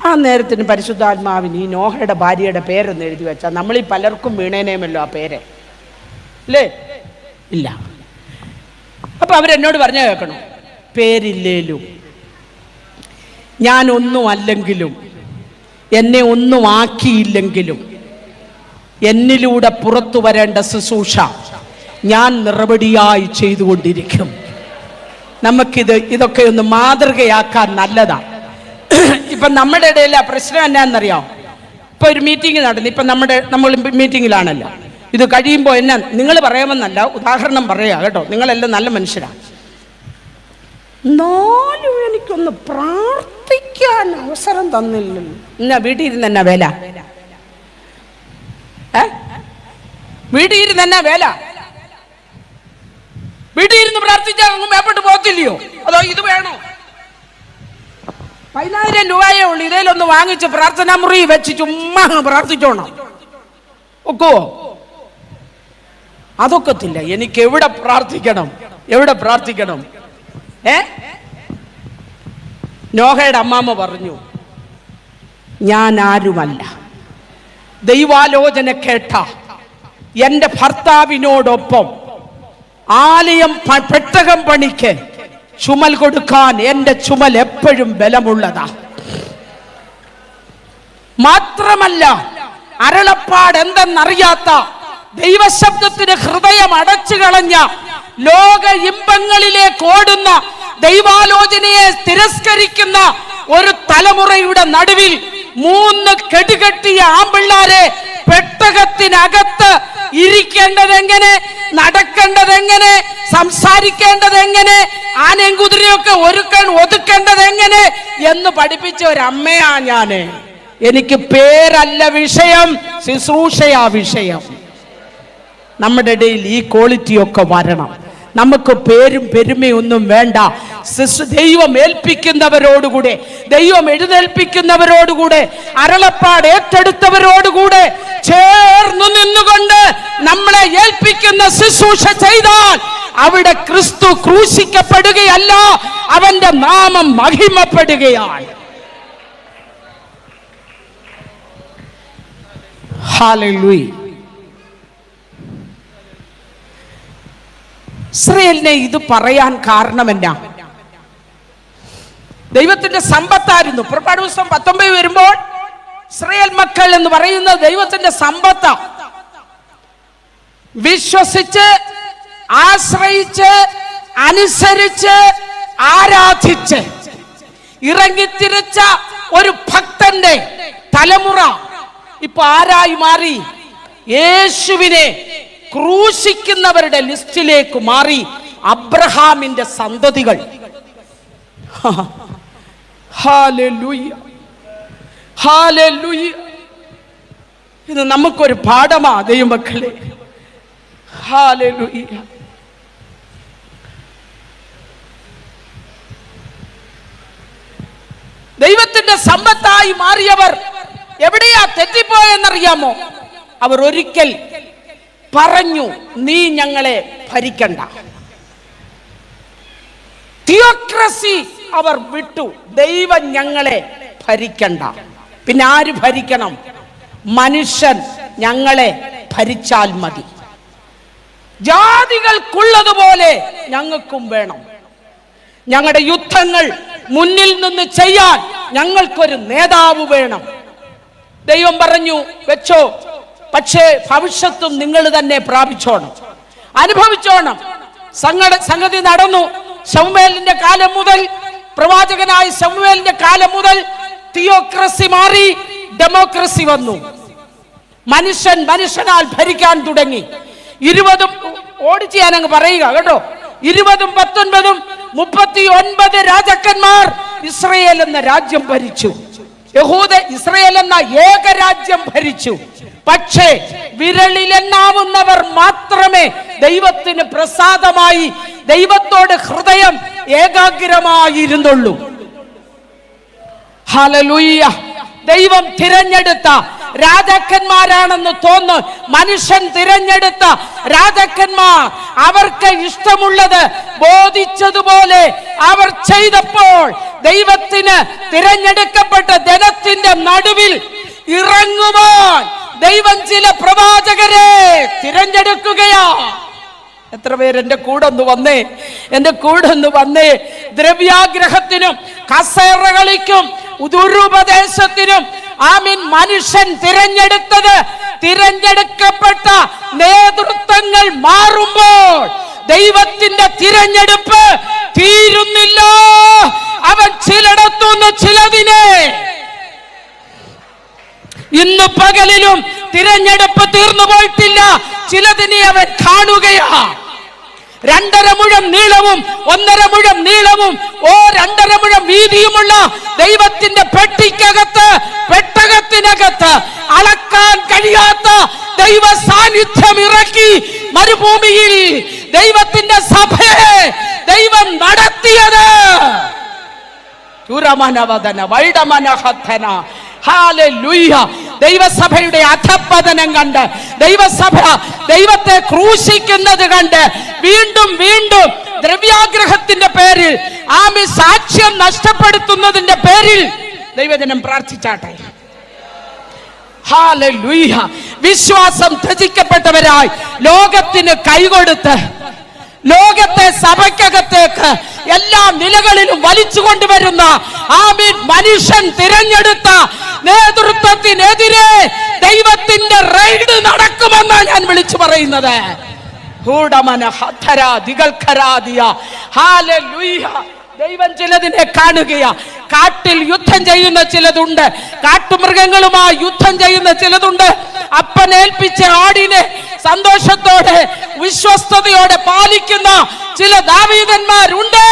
ആ നേരത്തിന് പരിശുദ്ധാത്മാവിന് ഈ നോഹയുടെ ഭാര്യയുടെ പേരൊന്ന് എഴുതി വെച്ചാൽ നമ്മളീ പലർക്കും വീണേനേമല്ലോ ആ പേര്, അല്ലേ? ഇല്ല. അപ്പൊ അവരെന്നോട് പറഞ്ഞു കേൾക്കണം, പേരില്ലേലും ഞാനൊന്നും അല്ലെങ്കിലും എന്നെ ഒന്നും ആക്കിയില്ലെങ്കിലും എന്നിലൂടെ പുറത്തു വരേണ്ട ശുശ്രൂഷ ഞാൻ നിറപടിയായി ചെയ്തുകൊണ്ടിരിക്കും. ഇതൊക്കെ ഒന്ന് മാതൃകയാക്കാൻ നല്ലതാണ്. ഇപ്പൊ നമ്മുടെ ഇടയിൽ ആ പ്രശ്നം എന്നാന്നറിയാം. ഇപ്പൊ ഒരു മീറ്റിംഗ് നടന്നു. ഇപ്പൊ നമ്മൾ മീറ്റിങ്ങിലാണല്ലോ. ഇത് കഴിയുമ്പോൾ എന്നാ നിങ്ങൾ പറയാമെന്നല്ല, ഉദാഹരണം പറയാ കേട്ടോ. നിങ്ങളെല്ലാം നല്ല മനുഷ്യരാണ്. എന്നാലും എനിക്കൊന്ന് പ്രാർത്ഥിക്കാൻ അവസരം തന്നില്ലല്ലോ. എന്നാ വീട്ടിൽ ഇരുന്ന് എന്നാ വേല? വീട്ടിൽ ഇരുന്ന് എന്നാ വേല? വീട്ടിൽ ഇരുന്ന് പ്രാർത്ഥിച്ചാൽ അങ്ങ് മേപ്പെട്ട് പോകത്തില്ലയോ? അതോ ഇത് വേണോ? 10,000 രൂപയേ ഉള്ളൂ. ഇതേലൊന്ന് വാങ്ങിച്ച് പ്രാർത്ഥനാ മുറി വെച്ച് ചുമ്മാ പ്രാർത്ഥിച്ചോണം ഒക്കുവോ? അതൊക്കത്തില്ല. എനിക്ക് എവിടെ പ്രാർത്ഥിക്കണം? എവിടെ പ്രാർത്ഥിക്കണം? നോഹയുടെ അമ്മാമ്മ പറഞ്ഞു, ഞാൻ ആരുമല്ല, ദൈവാലോചന കേട്ട എന്റെ ഭർത്താവിനോടൊപ്പം ആലയം പെട്ടകം പണിക്ക് ചുമൽ കൊടുക്കാൻ എന്റെ ചുമൽ എപ്പോഴും ബലമുള്ളതാ. മാത്രമല്ല അരുളപ്പാട് എന്തെന്നറിയാത്ത ദൈവശബ്ദത്തിന് ഹൃദയം അടച്ചു കളഞ്ഞ ലോക ഇമ്പങ്ങളിലേക്ക് ഓടുന്ന ദൈവാലോചനയെ തിരസ്കരിക്കുന്ന ഒരു തലമുറയുടെ നടുവിൽ 3 കെടുകെട്ടിയ ആമ്പിള്ളാരെ പെട്ടകത്തിനകത്ത് ഇരിക്കേണ്ടതെങ്ങനെ, നടക്കേണ്ടതെങ്ങനെ, സംസാരിക്കേണ്ടതെങ്ങനെ, ആനയും കുതിരയൊക്കെ ഒതുക്കേണ്ടതെങ്ങനെ എന്ന് പഠിപ്പിച്ച ഒരമ്മയാ ഞാന്. എനിക്ക് പേരല്ല വിഷയം, ശുശ്രൂഷയാ വിഷയം. നമ്മുടെ ഇടയിൽ ഈ ക്വാളിറ്റിയൊക്കെ വരണം. നമുക്ക് പേരും പെരുമയൊന്നും വേണ്ട. ദൈവം ഏൽപ്പിക്കുന്നവരോടുകൂടെ, ദൈവം എഴുന്നേൽപ്പിക്കുന്നവരോടുകൂടെ, അരുളപ്പാട് ഏറ്റെടുത്തവരോടുകൂടെ ചേർന്നു നിന്നുകൊണ്ട് നമ്മളെ ഏൽപ്പിക്കുന്ന ശുശ്രൂഷ ചെയ്താൽ അവിടെ ക്രിസ്തു ക്രൂശിക്കപ്പെടുകയല്ല, അവന്റെ നാമം മഹിമപ്പെടുകയാണ്. ഹല്ലേലൂയ. ഇസ്രായേലിനെ ഇത് പറയാൻ കാരണം എന്നാ? ദൈവത്തിന്റെ സമ്പത്തായിരുന്നു. പുറപ്പാട് പുസ്തകം 19 വരുമ്പോൾ ഇസ്രായേൽ മക്കൾ എന്ന് പറയുന്നത് ദൈവത്തിന്റെ സമ്പത്താ. വിശ്വസിച്ച്, ആശ്രയിച്ച്, അനുസരിച്ച്, ആരാധിച്ച് ഇറങ്ങിത്തിരിച്ച ഒരു ഭക്തന്റെ തലമുറ ഇപ്പൊ ആരായി മാറി? യേശുവിനെ ക്രൂശിക്കുന്നവരുടെ ലിസ്റ്റിലേക്ക് മാറി. അബ്രഹാമിന്റെ സന്തതികൾ. Hallelujah, hallelujah. ഇത് നമുക്കൊരു പാഠമാ ദൈവമക്കളെ. ഹല്ലേലൂയ. ദൈവത്തിന്റെ സമ്പത്തായി മാറിയവർ എവിടെയാ തെറ്റിപ്പോയെന്നറിയാമോ? അവർ ഒരിക്കൽ പറഞ്ഞു, നീ ഞങ്ങളെ ഭരിക്കണ്ട. തിയോക്രസി അവർ വിട്ടു. ദൈവം ഞങ്ങളെ ഭരിക്കണ്ട. പിന്നെ ആര് ഭരിക്കണം? മനുഷ്യൻ ഞങ്ങളെ ഭരിച്ചാൽ മതി. ജാതികൾക്കുള്ളതുപോലെ ഞങ്ങൾക്കും വേണം. ഞങ്ങളുടെ യുദ്ധങ്ങൾ മുന്നിൽ നിന്ന് ചെയ്യാൻ ഞങ്ങൾക്കൊരു നേതാവ് വേണം. ദൈവം പറഞ്ഞു, വെച്ചോ, പക്ഷേ ഭവിഷ്യത്തും നിങ്ങൾ തന്നെ പ്രാപിച്ചോണം, അനുഭവിച്ചോണം. സംഗതി നടന്നു. ശമൂവേലിന്റെ കാലം മുതൽ, പ്രവാചകനായ ശമൂവേലിന്റെ കാലം മുതൽ തിയോക്രസി മാറി, ഡെമോക്രസി വന്നു. മനുഷ്യൻ മനുഷ്യനാൽ ഭരിക്കാൻ തുടങ്ങി. 20 ഓടിച്ച് ഞാനങ്ങ് പറയുക കേട്ടോ. 20, 19, 39 രാജാക്കന്മാർ ഇസ്രായേൽ എന്ന രാജ്യം ഭരിച്ചു. യഹൂദ ഇസ്രായേൽ എന്ന ഏകരാജ്യം ഭരിച്ചു. പക്ഷേ വിരളിലെണ്ണാവുന്നവർ മാത്രമേ ദൈവത്തിന് പ്രസാദമായി, ദൈവത്തോട് ഹൃദയം ഏകാഗ്രമായിരുന്നുള്ളൂ. ഹല്ലേലൂയ. ദൈവം തിരഞ്ഞെടുത്ത രാജാക്കന്മാരാണെന്ന് തോന്നുന്നു. മനുഷ്യൻ തിരഞ്ഞെടുത്ത രാജാക്കന്മാർ അവർക്ക് ഇഷ്ടമുള്ളത് ബോധിച്ചതുപോലെ അവർ ചെയ്തപ്പോൾ ദൈവത്തിന് തിരഞ്ഞെടുക്കപ്പെട്ട ജനത്തിന്റെ നടുവിൽ ഇറങ്ങുവാൻ ദൈവം ചില പ്രവാചകരെ തിരഞ്ഞെടുക്കുകയാ. എത്ര പേര് എന്റെ കൂടെ ഒന്ന് വന്നേ, എന്റെ കൂടെ ഒന്ന് വന്നേ. ദ്രവ്യാഗ്രഹത്തിനും കസേറകളിക്കും ദുരുപദേശത്തിനും മനുഷ്യൻ തിരഞ്ഞെടുത്തത്, തിരഞ്ഞെടുക്കപ്പെട്ട നേതൃത്വങ്ങൾ മാറുമ്പോൾ ദൈവത്തിന്റെ തിരഞ്ഞെടുപ്പ് തീരുന്നില്ല. അവൻ ചിലടത്തുനിന്ന് ചിലതിനെ, ഇന്ന് പകലിലും തിരഞ്ഞെടുപ്പ് തീർന്നു പോയിട്ടില്ല, ചിലതിനെ അവൻ കാണുകയാ. 2.5 മുഴം നീളവും 1.5 മുഴം നീളവും 2.5 മുഴം വീതിയുമുള്ള ദൈവത്തിന്റെ പെട്ടിക്കകത്ത്, പെട്ടകത്തിനകത്ത് അളക്കാൻ കഴിയാത്ത ദൈവ സാന്നിധ്യം ഇറക്കി മരുഭൂമിയിൽ ദൈവത്തിന്റെ സഭയെ ദൈവം നടത്തിയത്. ഹല്ലേലൂയ. ദൈവസഭയുടെ അധപ്പതനം കണ്ട്, ദൈവസഭ ദൈവത്തെ ക്രൂശിക്കുന്നത് കണ്ട് വീണ്ടും വീണ്ടും ദ്രവ്യാഗ്രഹത്തിന്റെ പേരിൽ സാക്ഷ്യം നഷ്ടപ്പെടുത്തുന്നതിന്റെ പേരിൽ ദൈവജനം പ്രാർത്ഥിച്ചാട്ടെ. ഹല്ലേലൂയ. വിശ്വാസം ത്യജിക്കപ്പെട്ടവരായി ലോകത്തിന് കൈകൊടുത്ത്, ലോകത്തെ സഭയ്ക്കകത്തേക്ക് എല്ലാ നിലകളിലും വലിച്ചു കൊണ്ടുവരുന്ന മനുഷ്യൻ തിരഞ്ഞെടുത്ത നേതൃത്വത്തിനെതിരെ ദൈവത്തിന്റെ റെയ്ഡ് നടക്കുമെന്നാണ് ഞാൻ വിളിച്ചു പറയുന്നത്. ദൈവം ചിലതിനെ കാണുകയാ. കാട്ടിൽ യുദ്ധം ചെയ്യുന്ന ചിലതുണ്ട്, കാട്ടുമൃഗങ്ങളുമായി യുദ്ധം ചെയ്യുന്ന ചിലതുണ്ട്. അപ്പനേൽപ്പിച്ച ആടിനെ സന്തോഷത്തോടെ വിശ്വസ്തയോടെ പാലിക്കുന്ന ചില ദാവീദന്മാരുണ്ട്.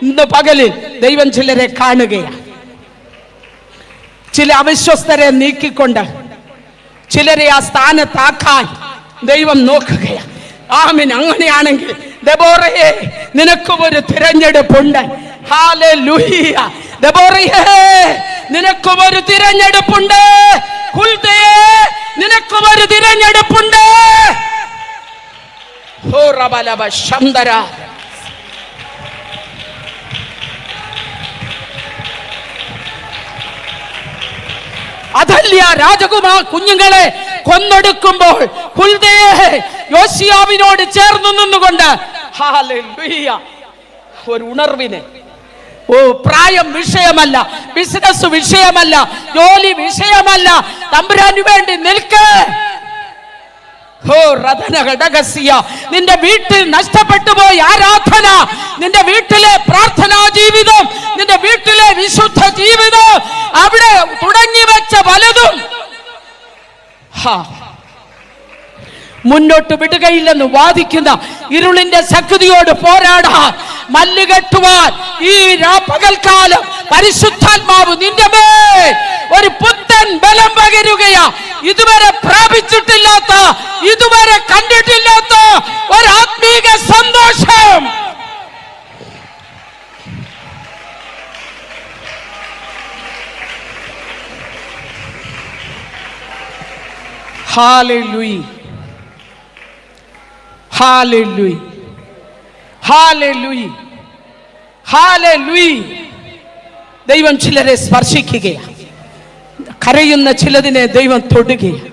ഇന്ന് പകലിൽ ദൈവം ചിലരെ കാണുകയാണ്. ചില അവിശ്വസ്തരെ നീക്കിക്കൊണ്ട് ചിലരെ ആ സ്ഥാനത്താക്കാൻ ദൈവം നോക്കുകയാണ്. ആമേൻ. അങ്ങനെയാണെങ്കിൽ ദെബോറയെ നിനക്കും ഒരു തിരഞ്ഞെടുപ്പുണ്ട്. ഹല്ലേലൂയ. ദെബോറയെ നിനക്കും ഒരു തിരഞ്ഞെടുപ്പുണ്ട്. ഹുൽദയെ നിനക്കും ഒരു തിരഞ്ഞെടുപ്പുണ്ട്. ഹോ റബലബ ശംദര. അതല്യ രാജകുമാർ കുഞ്ഞുങ്ങളെ കൊന്നൊടുക്കുമ്പോൾ ഹുൽദയെ യോശിയാവിനോട് ചേർന്ന് നിന്നുകൊണ്ട് ഹല്ലേലൂയ ഒരു ഉണർവിനെ, പ്രായം വിഷയമല്ല, ബിസിനസ് വിഷയമല്ല, ജോലി വിഷയമല്ല, തമ്പുരാന് വേണ്ടി നിൽക്ക്. നിന്റെ വീട്ടിൽ നഷ്ടപ്പെട്ടു പോയി ആരാധന, നിന്റെ വീട്ടിലെ പ്രാർത്ഥനാ ജീവിതം, നിന്റെ വീട്ടിലെ വിശുദ്ധ ജീവിതം, അവിടെ തുടങ്ങി വെച്ച പലതും മുന്നോട്ട് വിടുകയില്ലെന്ന് വാദിക്കുന്ന ഇരുളിന്റെ ശക്തിയോട് പോരാടാൻ, മല്ലുകെട്ടുവാൻ ഈ പകൽക്കാലം പരിശുദ്ധാത്മാവ് നിന്റെ മേൽ ഒരു പുത്തൻ ബലം പകരുകയാ. ഇതുവരെ പ്രാപിച്ചിട്ടില്ലാത്ത, ഇതുവരെ കണ്ടിട്ടില്ലാത്ത ഒരു ആത്മീക സന്തോഷം. Hallelujah, hallelujah, hallelujah, hallelujah. ദൈവം ചിലരെ സ്പർശിക്കുകയാണ്. കരയുന്ന ചിലതിനെ ദൈവം തൊടുകയാണ്.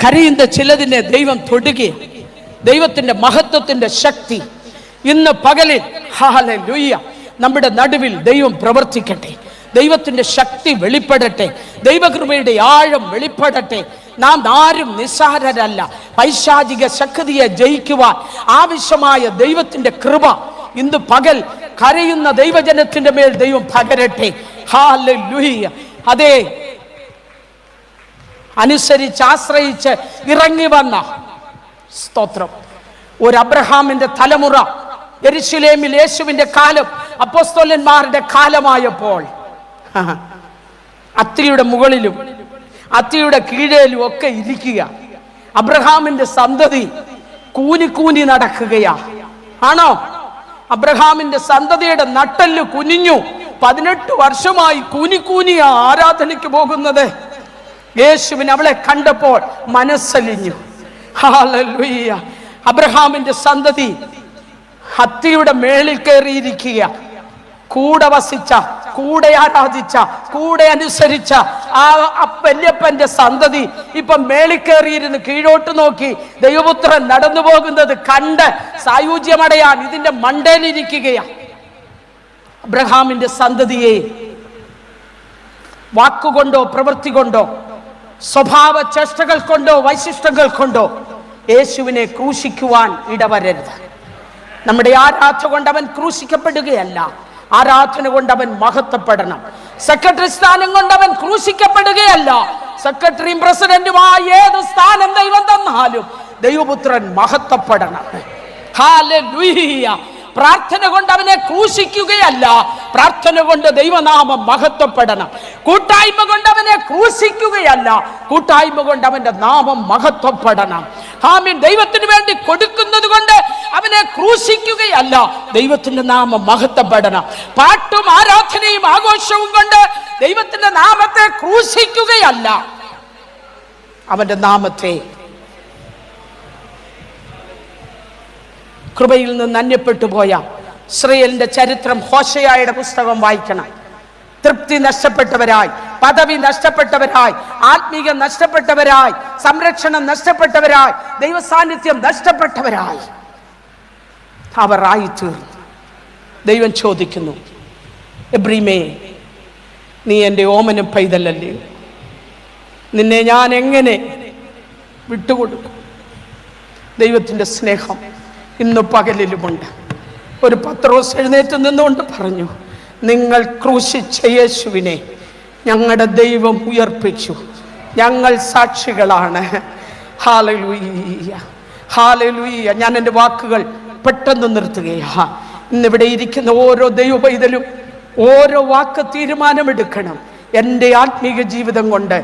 കരയുന്ന ചിലതിനെ ദൈവം തൊടുകയാണ്. ദൈവത്തിന്റെ മഹത്വത്തിന്റെ ശക്തി ഇന്ന് പകലിൽ ഹല്ലേലൂയ നമ്മുടെ നടുവിൽ ദൈവം പ്രവർത്തിക്കട്ടെ. ദൈവത്തിന്റെ ശക്തി വെളിപ്പെടട്ടെ. ദൈവകൃപയുടെ ആഴം വെളിപ്പെടട്ടെ. നാം ആരും നിസ്സാരരല്ല. പൈശാചിക ശക്തിയെ ജയിക്കുവാൻ ആവശ്യമായ ദൈവത്തിന്റെ കൃപ ഇന്ന് പകൽ കരയുന്ന ദൈവജനത്തിന്റെ മേൽ ദൈവം പകരട്ടെ. ഹല്ലേലൂയ. അതേ, അനുസരിച്ച് ആശ്രയിച്ച് ഇറങ്ങി വന്ന സ്തോത്രം ഒരു അബ്രഹാമിന്റെ തലമുറ യെരുശലേമിൽ യേശുവിന്റെ കാലം, അപ്പോസ്തലന്മാരുടെ കാലമായപ്പോൾ അത്തിയുടെ മുകളിലും അത്തിയുടെ കീഴേലും ഒക്കെ ഇരിക്കുക. അബ്രഹാമിന്റെ സന്തതി കൂനി നടക്കുകയാ. ആണോ? അബ്രഹാമിന്റെ സന്തതിയുടെ നട്ടെല്ല് കുനിഞ്ഞു. 18 വർഷമായി കൂനി ആരാധനയ്ക്ക് പോകുന്നത്. യേശുവിന് അവളെ കണ്ടപ്പോൾ മനസ്സലിഞ്ഞു. ഹല്ലേലൂയ. അബ്രഹാമിന്റെ സന്തതി അത്തിയുടെ മേളിൽ കയറിയിരിക്കുക. കൂടെ വസിച്ച, കൂടെ ആരാധിച്ച, കൂടെ അനുസരിച്ച ആ വല്യപ്പന്റെ സന്തതി ഇപ്പൊ മേളിൽ കയറിയിരുന്ന് കീഴോട്ട് നോക്കി ദൈവപുത്രൻ നടന്നു പോകുന്നത് കണ്ട് സായുജ്യമടയാൻ ഇതിന്റെ മണ്ടയിലിരിക്കുകയാ. അബ്രഹാമിന്റെ സന്തതിയെ വാക്കുകൊണ്ടോ പ്രവൃത്തി കൊണ്ടോ സ്വഭാവ ചേഷ്ടകൾ കൊണ്ടോ വൈശിഷ്ട്യങ്ങൾ കൊണ്ടോ യേശുവിനെ ക്രൂശിക്കുവാൻ ഇടവരരുത്. നമ്മുടെ ആരാധന കൊണ്ട് അവൻ ക്രൂശിക്കപ്പെടുകയല്ല, ആരാധന കൊണ്ട് അവൻ മഹത്വപ്പെടണം. സെക്രട്ടറി സ്ഥാനം കൊണ്ട് അവൻ ക്രൂശിക്കപ്പെടുകയല്ല. സെക്രട്ടറിയും പ്രസിഡന്റുമായി ഏത് സ്ഥാനം ദൈവം തന്നാലും ദൈവപുത്രൻ മഹത്വപ്പെടണം. ഹല്ലേലൂയ. പ്രാർത്ഥന കൊണ്ട് അവനെ ക്രൂശിക്കുകയല്ല, പ്രാർത്ഥന കൊണ്ട് ദൈവനാമം മഹത്വപ്പെടണം. കൂട്ടായ്മ കൊണ്ട് അവനെ ക്രൂശിക്കുകയല്ല, കൂട്ടായ്മ കൊണ്ട് അവന്റെ നാമം മഹത്വപ്പെടണം. ആമീൻ. ദൈവത്തിന് വേണ്ടി കൊടുക്കുന്നത് കൊണ്ട് അവനെ ക്രൂശിക്കുകയല്ല, ദൈവത്തിന്റെ നാമം മഹത്വപ്പെടണം. പാട്ടും ആരാധനയും ആഘോഷവും കൊണ്ട് ദൈവത്തിന്റെ നാമത്തെ ക്രൂശിക്കുകയല്ല, അവന്റെ നാമത്തെ കൃപയിൽ നിന്ന് അന്യപ്പെട്ടു പോയ ഇസ്രായേലിന്റെ ചരിത്രം ഹോശേയയുടെ പുസ്തകം വായിക്കണം. തൃപ്തി നഷ്ടപ്പെട്ടവരായി, പദവി നഷ്ടപ്പെട്ടവരായി, ആത്മീകം നഷ്ടപ്പെട്ടവരായി, സംരക്ഷണം നഷ്ടപ്പെട്ടവരായി, ദൈവസാന്നിധ്യം നഷ്ടപ്പെട്ടവരായി അവർ ആയിത്തീർന്നു. ദൈവം ചോദിക്കുന്നു, എബ്രീമേ, നീ എൻ്റെ ഓമന പൈതലല്ലേ? നിന്നെ ഞാൻ എങ്ങനെ വിട്ടുകൊടുക്കും? ദൈവത്തിൻ്റെ സ്നേഹം ഇന്ന് പകലിലുമുണ്ട്. ഒരു പത്രോസ് എഴുന്നേറ്റ് നിന്നുകൊണ്ട് പറഞ്ഞു, നിങ്ങൾ ക്രൂശിച്ച യേശുവിനെ ഞങ്ങളുടെ ദൈവം ഉയർപ്പിച്ചു, ഞങ്ങൾ സാക്ഷികളാണ്. Hallelujah, hallelujah. ഞാൻ എൻ്റെ വാക്കുകൾ പെട്ടെന്ന് നിർത്തുകയാ. ഇന്നിവിടെ ഇരിക്കുന്ന ഓരോ ദൈവ പൈതലും ഓരോ വാക്ക് തീരുമാനമെടുക്കണം. എൻ്റെ ആത്മീക ജീവിതം കൊണ്ട്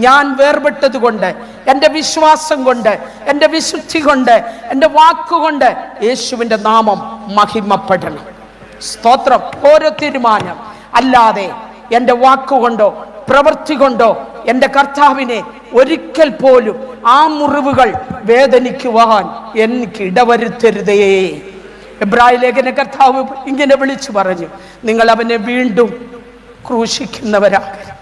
ഞാൻ വേർപെട്ടത് കൊണ്ട്, എൻ്റെ വിശ്വാസം കൊണ്ട്, എൻ്റെ വിശുദ്ധി കൊണ്ട്, എൻ്റെ വാക്കുകൊണ്ട് യേശുവിൻ്റെ നാമം മഹിമപ്പെടണം. സ്തോത്രം. ഓരോ തീരുമാനം അല്ലാതെ എൻ്റെ വാക്കുകൊണ്ടോ പ്രവൃത്തി കൊണ്ടോ എൻ്റെ കർത്താവിനെ ഒരിക്കൽ പോലും ആ മുറിവുകൾ വേദനിക്കുവാൻ എനിക്ക് ഇടവരുത്തരുതേ. എബ്രായ ലേഖന കർത്താവ് ഇങ്ങനെ വിളിച്ചു പറഞ്ഞു, നിങ്ങൾ അവനെ വീണ്ടും ക്രൂശിക്കുന്നവരാകരുത്.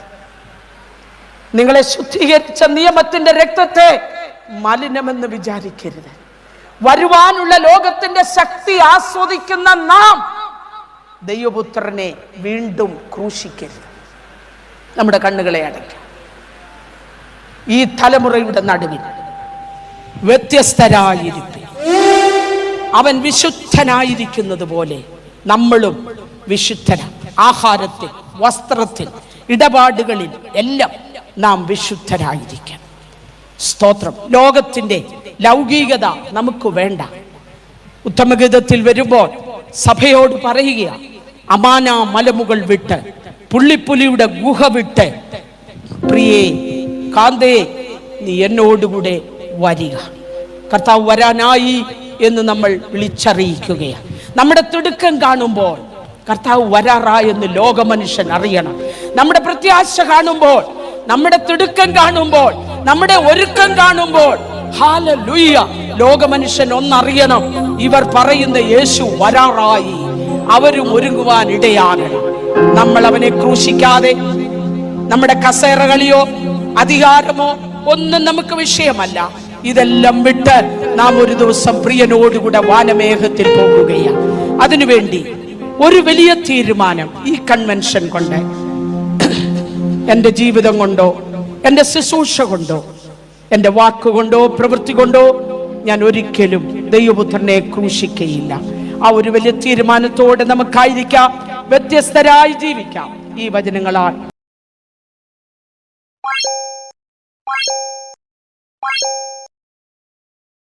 നിങ്ങളെ ശുദ്ധീകരിച്ച നിയമത്തിന്റെ രക്തത്തെ മലിനമെന്ന് വിചാരിക്കരുത്. വരുവാനുള്ള ലോകത്തിന്റെ ശക്തി ആസ്വദിക്കുന്ന നാം ദൈവപുത്രനെ വീണ്ടും ക്രൂശിക്കരുത്. നമ്മുടെ കണ്ണുകളെ അടയ്ക്കാം. ഈ തലമുറയുടെ നടുവിൽ വ്യത്യസ്തരായിരിക്കും. അവൻ വിശുദ്ധനായിരിക്കുന്നത് പോലെ നമ്മളും വിശുദ്ധനാണ്. ആഹാരത്തിൽ, വസ്ത്രത്തിൽ, ഇടപാടുകളിൽ എല്ലാം നാം വിശുദ്ധരായിരിക്കണം. സ്തോത്രം. ലോകത്തിന്റെ ലൗകികത നമുക്ക് വേണ്ട. ഉത്തമഗീതത്തിൽ വരുമ്പോൾ സഭയോട് പറയുക, അമാന മലമുകൾ വിട്ട്, പുള്ളിപ്പുലിയുടെ ഗുഹ വിട്ട്, പ്രിയേ കാന്തേ നീ എന്നോടുകൂടെ വരിക. കർത്താവ് വരാനായി എന്ന് നമ്മൾ വിളിച്ചറിയിക്കുകയാണ്. നമ്മുടെ തിടുക്കം കാണുമ്പോൾ കർത്താവ് വരാറായെന്ന് ലോകമനുഷ്യൻ അറിയണം. നമ്മുടെ പ്രത്യാശ കാണുമ്പോൾ, നമ്മുടെ തിടുക്കം കാണുമ്പോൾ, നമ്മുടെ ഒരുക്കം കാണുമ്പോൾ, ഹല്ലേലൂയ, ലോകമനുഷ്യൻ ഒന്നറിയണം, ഇവർ പറയുന്ന യേശു വരാറായി, അവരും ഒരുങ്ങുവാൻ ഇടയാകണം. നമ്മൾ അവനെ ക്രൂശിക്കാതെ നമ്മുടെ കസേരകളിയോ അധികാരമോ ഒന്നും നമുക്ക് വിഷയമല്ല. ഇതെല്ലാം വിട്ട് നാം ഒരു ദിവസം പ്രിയനോടുകൂടെ വാനമേഘത്തിൽ പോകുകയാണ്. അതിനുവേണ്ടി ഒരു വലിയ തീരുമാനം ഈ കൺവെൻഷൻ കൊണ്ട്, എൻ്റെ ജീവിതം കൊണ്ടോ, എൻ്റെ ശുശ്രൂഷ കൊണ്ടോ, എൻ്റെ വാക്കുകൊണ്ടോ പ്രവൃത്തി കൊണ്ടോ ഞാൻ ഒരിക്കലും ദൈവപുത്രനെ ക്രൂശിക്കയില്ല. ആ ഒരു വലിയ തീരുമാനത്തോടെ നമുക്കായിരിക്കാം, വ്യത്യസ്തരായി ജീവിക്കാം. ഈ വചനങ്ങളാൽ